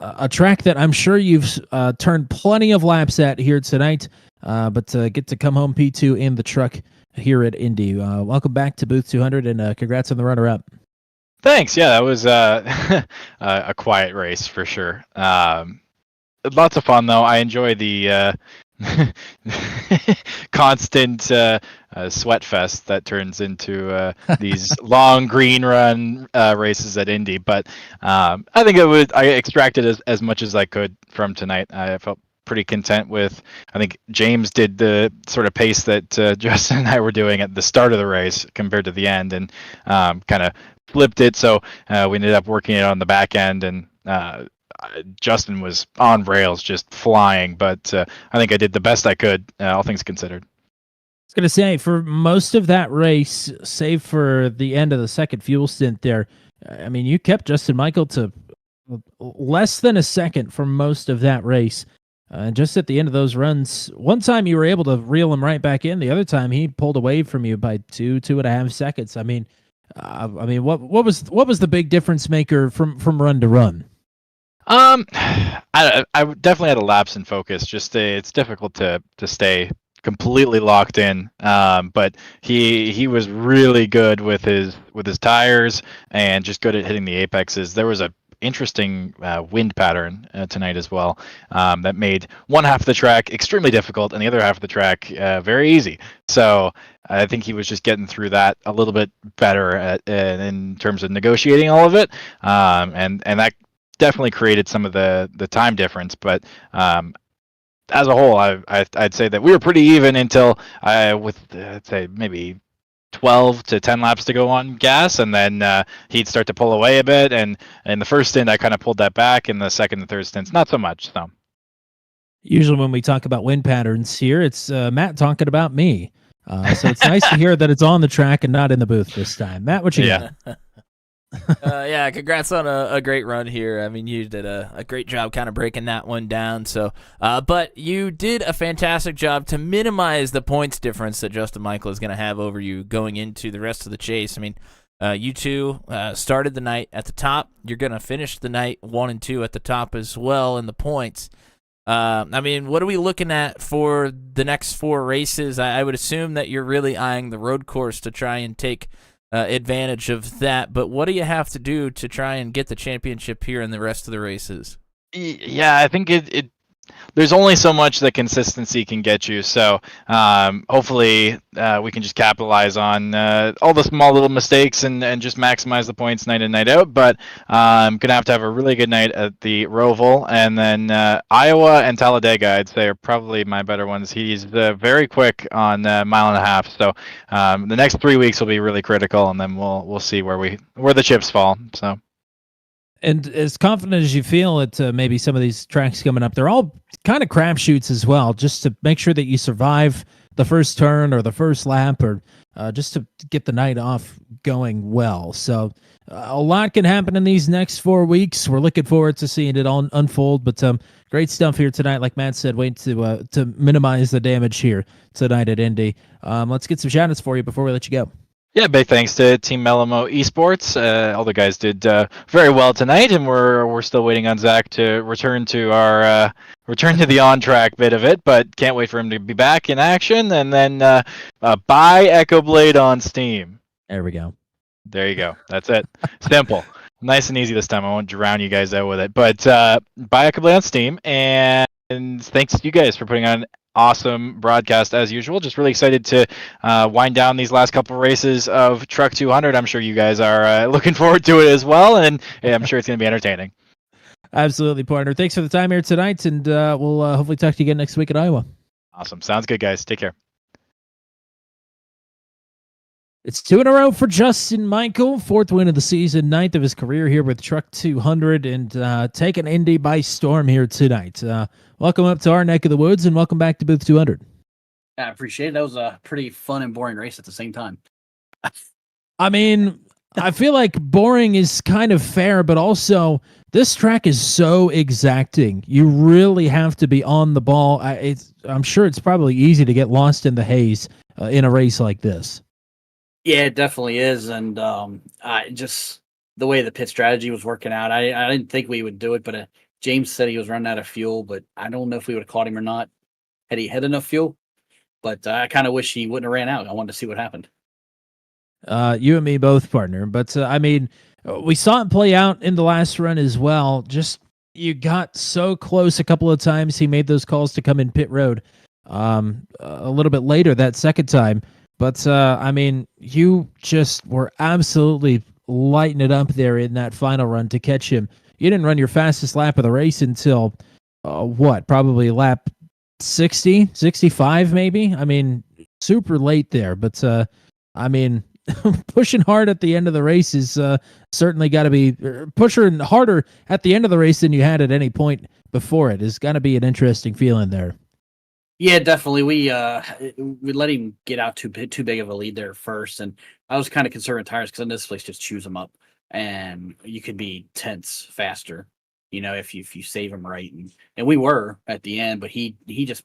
A track that I'm sure you've turned plenty of laps at here tonight, but get to come home P2 in the truck here at Indy. Welcome back to Booth 200, and congrats on the runner-up. Thanks. Yeah, that was a quiet race for sure. Lots of fun, though. I enjoy the constant sweat fest that turns into these long green run races at Indy. But I think I extracted as much as I could from tonight. I felt pretty content with. I think James did the sort of pace that Justin and I were doing at the start of the race compared to the end, and kind of flipped it. So we ended up working it on the back end, and Justin was on rails, just flying. But I think I did the best I could, all things considered. I was going to say, for most of that race, save for the end of the second fuel stint there, I mean, you kept Justin Michael to less than a second for most of that race. Just at the end of those runs, one time you were able to reel him right back in. The other time he pulled away from you by 2.5 seconds. I mean, what was the big difference maker from run to run? I definitely had a lapse in focus. Just it's difficult to stay completely locked in. But he was really good with his tires and just good at hitting the apexes. There was a interesting wind pattern tonight as well that made one half of the track extremely difficult and the other half of the track very easy. So I think he was just getting through that a little bit better in terms of negotiating all of it, and that definitely created some of the time difference. But as a whole, I'd say that we were pretty even until with I'd say maybe 12 to 10 laps to go on gas, and then he'd start to pull away a bit. And in the first stint, I kind of pulled that back. In the second and third stints, not so much. So Usually, when we talk about wind patterns here, it's Matt talking about me. So it's nice to hear that it's on the track and not in the booth this time. Matt, what you got? Yeah, congrats on a great run here. I mean, you did a great job kind of breaking that one down. So, but you did a fantastic job to minimize the points difference that Justin Michael is going to have over you going into the rest of the chase. I mean, you two started the night at the top. You're going to finish the night 1 and 2 at the top as well in the points. I mean, what are we looking at for the next 4 races? I would assume that you're really eyeing the road course to try and take advantage of that. But what do you have to do to try and get the championship here in the rest of the races? Yeah, I think it there's only so much that consistency can get you. So hopefully we can just capitalize on all the small little mistakes and just maximize the points night in, night out. But I'm going to have a really good night at the Roval. And then Iowa and Talladega, I'd say, are probably my better ones. He's very quick on mile and a half. So the next 3 weeks will be really critical, and then we'll see where the chips fall. So. And as confident as you feel at maybe some of these tracks coming up, they're all kind of crapshoots as well, just to make sure that you survive the first turn or the first lap, or just to get the night off going well. So a lot can happen in these next 4 weeks. We're looking forward to seeing it all unfold, but great stuff here tonight. Like Matt said, wait to minimize the damage here tonight at Indy. Let's get some shout-outs for you before we let you go. Yeah, big thanks to Team Melamo Esports. All the guys did very well tonight, and we're still waiting on Zach to return to the on-track bit of it, but can't wait for him to be back in action. And then buy Echo Blade on Steam. There we go. There you go. That's it. Simple. Nice and easy this time. I won't drown you guys out with it. But buy Echo Blade on Steam, and thanks to you guys for putting on awesome broadcast as usual. Just really excited to wind down these last couple of races of Truck 200. I'm sure you guys are looking forward to it as well, and I'm sure it's going to be entertaining. Absolutely, partner. Thanks for the time here tonight, and we'll hopefully talk to you again next week at Iowa. Awesome. Sounds good, guys. Take care. It's 2 in a row for Justin Michael, 4th win of the season, 9th of his career here with Truck 200, and taking Indy by storm here tonight. Welcome up to our neck of the woods, and welcome back to Booth 200. I appreciate it. That was a pretty fun and boring race at the same time. I mean, I feel like boring is kind of fair, but also this track is so exacting. You really have to be on the ball. I'm sure it's probably easy to get lost in the haze in a race like this. Yeah, it definitely is. And just the way the pit strategy was working out, I didn't think we would do it, but James said he was running out of fuel, but I don't know if we would have caught him or not had he had enough fuel. But I kind of wish he wouldn't have ran out. I wanted to see what happened. You and me both, partner. But I mean, we saw it play out in the last run as well. Just you got so close a couple of times. He made those calls to come in pit road a little bit later that second time. But, I mean, you just were absolutely lighting it up there in that final run to catch him. You didn't run your fastest lap of the race until, probably lap 60, 65 maybe? I mean, super late there. But, I mean, pushing hard at the end of the race is certainly got to be pushing harder at the end of the race than you had at any point before it. Has got to be an interesting feeling there. Yeah, definitely. We let him get out too big of a lead there first, and I was kind of concerned with tires because in this place just chews them up, and you could be tenths faster, if you save him right, and we were at the end, but he just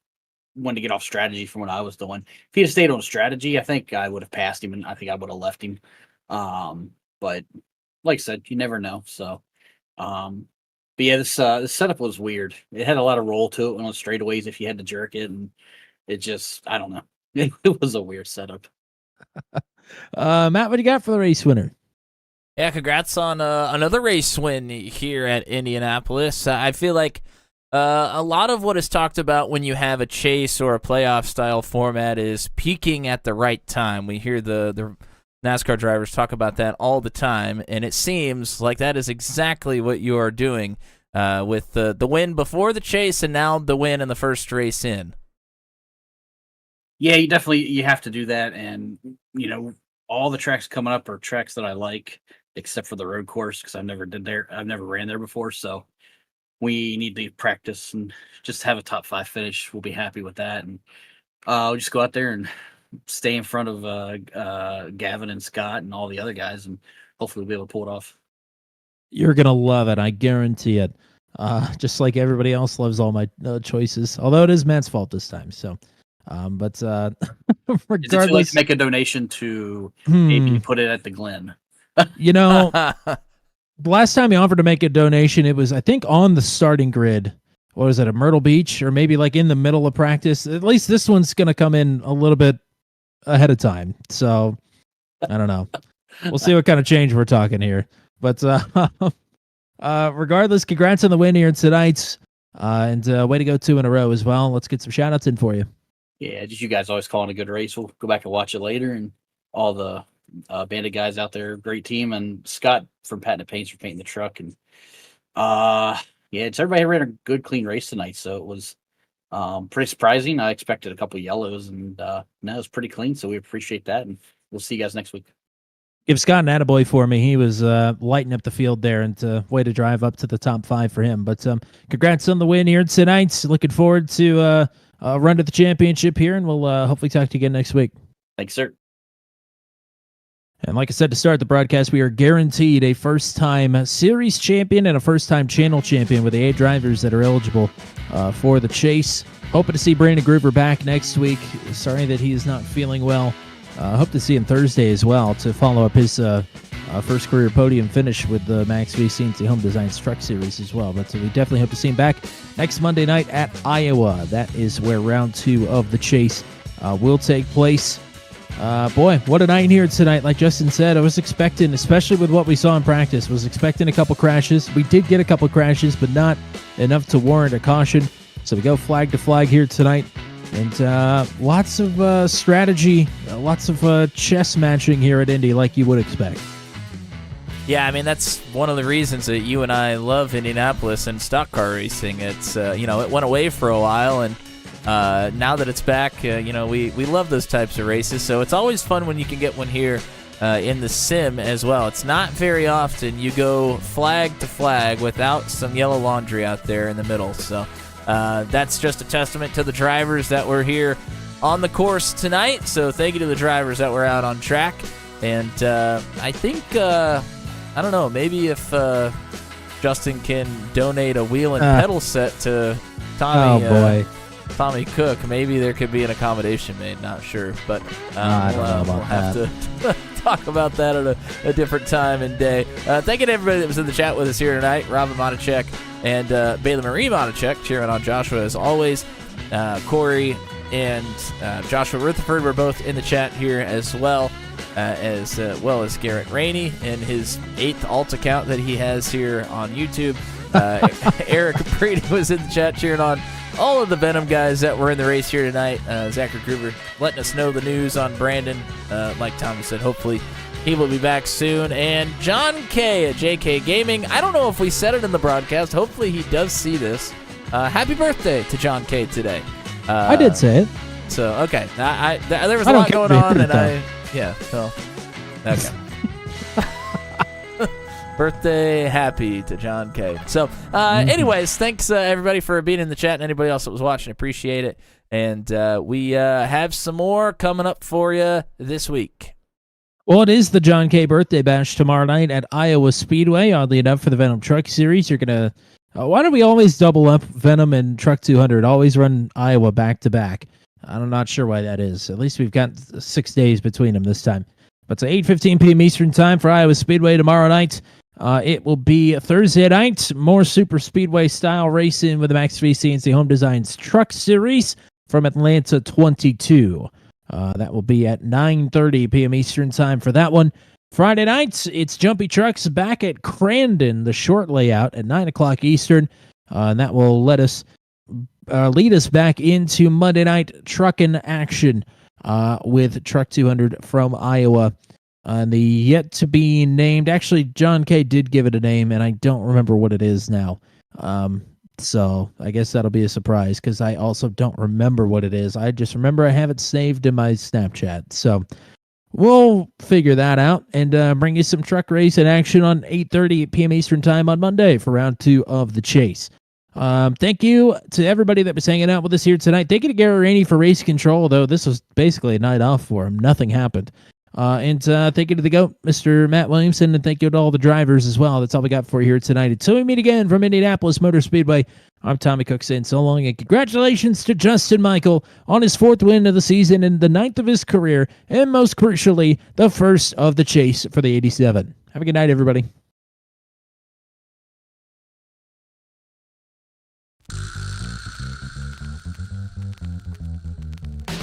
wanted to get off strategy from what I was doing. If he'd have stayed on strategy, I think I would have passed him, and I think I would have left him. But like I said, you never know. So, but yeah, this setup was weird. It had a lot of roll to it on straightaways if you had to jerk it, and it just, I don't know. It was a weird setup. Matt, what do you got for the race winner? Yeah, congrats on another race win here at Indianapolis. I feel like a lot of what is talked about when you have a chase or a playoff style format is peaking at the right time. We hear the NASCAR drivers talk about that all the time, and it seems like that is exactly what you are doing with the win before the chase and now the win in the first race in. Yeah, you have to do that, and all the tracks coming up are tracks that I like, except for the road course because I've never ran there before. So we need to practice and just have a top 5 finish. We'll be happy with that, and we'll just go out there and stay in front of Gavin and Scott and all the other guys, and hopefully we'll be able to pull it off. You're gonna love it, I guarantee it. Just like everybody else loves all my choices, although it is Matt's fault this time. So, but regardless, Is it too late to make a donation to maybe put it at the Glen? The last time he offered to make a donation, it was I think on the starting grid. What was it, at Myrtle Beach, or maybe like in the middle of practice? At least this one's gonna come in a little bit ahead of time. So I don't know. We'll see what kind of change we're talking here. But regardless, congrats on the win here tonight. And way to go 2 in a row as well. Let's get some shout outs in for you. Yeah, just you guys always calling a good race. We'll go back and watch it later. And all the Bandit guys out there, great team. And Scott from Patent Paints for painting the truck. And everybody ran a good, clean race tonight. So it was pretty surprising. I expected a couple of yellows, and no, it was pretty clean. So we appreciate that. And we'll see you guys next week. Give Scott an attaboy for me. He was lighting up the field there, and way to drive up to the top 5 for him. But congrats on the win here tonight. Looking forward to a run to the championship here, and we'll hopefully talk to you again next week. Thanks, sir. And like I said to start the broadcast, we are guaranteed a first-time series champion and a first-time channel champion with the 8 drivers that are eligible for the chase. Hoping to see Brandon Groover back next week. Sorry that he is not feeling well. Hope to see him Thursday as well to follow up his first career podium finish with the Max V CNC Home Designs Truck Series as well. But we definitely hope to see him back next Monday night at Iowa. That is where round 2 of the chase will take place. Boy, what a night here tonight. Like Justin said, I was expecting, especially with what we saw in practice, was expecting a couple crashes. We did get a couple crashes, but not enough to warrant a caution. So we go flag to flag here tonight. And lots of strategy, lots of chess matching here at Indy like you would expect. Yeah, I mean, that's one of the reasons that you and I love Indianapolis and stock car racing. It's, it went away for a while, and now that it's back, we love those types of races. So it's always fun when you can get one here in the sim as well. It's not very often you go flag to flag without some yellow laundry out there in the middle. So that's just a testament to the drivers that were here on the course tonight. So thank you to the drivers that were out on track. And I think, I don't know, maybe if Justin can donate a wheel and pedal set to Tommy, Tommy Cook, maybe there could be an accommodation made. Not sure, but we'll have to talk about that at a different time and day. Thank you to everybody that was in the chat with us here tonight. Robin Monachek and Bailey Marie Monachek cheering on Joshua as always. Corey and Joshua Rutherford were both in the chat here as well as Garrett Rainey and his 8th alt account that he has here on YouTube. Eric Brady was in the chat cheering on all of the Venom guys that were in the race here tonight. Zachary Gruber letting us know the news on Brandon. Like Tommy said, hopefully he will be back soon. And John K at JK Gaming. I don't know if we said it in the broadcast. Hopefully he does see this. Happy birthday to John K today. I did say it. So, okay. There was a lot going on, and okay. Birthday happy to John K. So, anyways, thanks everybody for being in the chat and anybody else that was watching. Appreciate it. And we have some more coming up for you this week. Well, it is the John K. birthday bash tomorrow night at Iowa Speedway. Oddly enough, for the Venom Truck Series, you're going to... why do we always double up Venom and Truck 200? Always run Iowa back-to-back. I'm not sure why that is. At least we've got 6 days between them this time. But it's 8:15 p.m. Eastern Time for Iowa Speedway tomorrow night. It will be Thursday night. More Super Speedway style racing with the Max V CNC Home Designs Truck Series from Atlanta 22. That will be at 9:30 p.m. Eastern Time for that one. Friday night, it's Jumpy Trucks back at Crandon, the short layout at 9 o'clock Eastern. And that will lead us back into Monday night trucking action with Truck 200 from Iowa The yet to be named. Actually, John K did give it a name, and I don't remember what it is now. So I guess that'll be a surprise because I also don't remember what it is. I just remember I have it saved in my Snapchat. So we'll figure that out and bring you some truck race in action on 8:30 p.m. Eastern time on Monday for round 2 of the chase. Thank you to everybody that was hanging out with us here tonight. Thank you to Gary Rainey for race control, though this was basically a night off for him. Nothing happened. And thank you to the GOAT, Mr. Matt Williamson, and thank you to all the drivers as well. That's all we got for you here tonight. Until we meet again from Indianapolis Motor Speedway, I'm Tommy Cook saying so long, and congratulations to Justin Michael on his 4th win of the season and the 9th of his career, and most crucially, the first of the chase for the 87. Have a good night, everybody.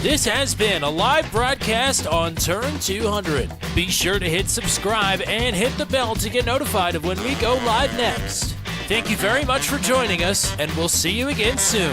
This has been a live broadcast on Turn 200. Be sure to hit subscribe and hit the bell to get notified of when we go live next. Thank you very much for joining us, and we'll see you again soon.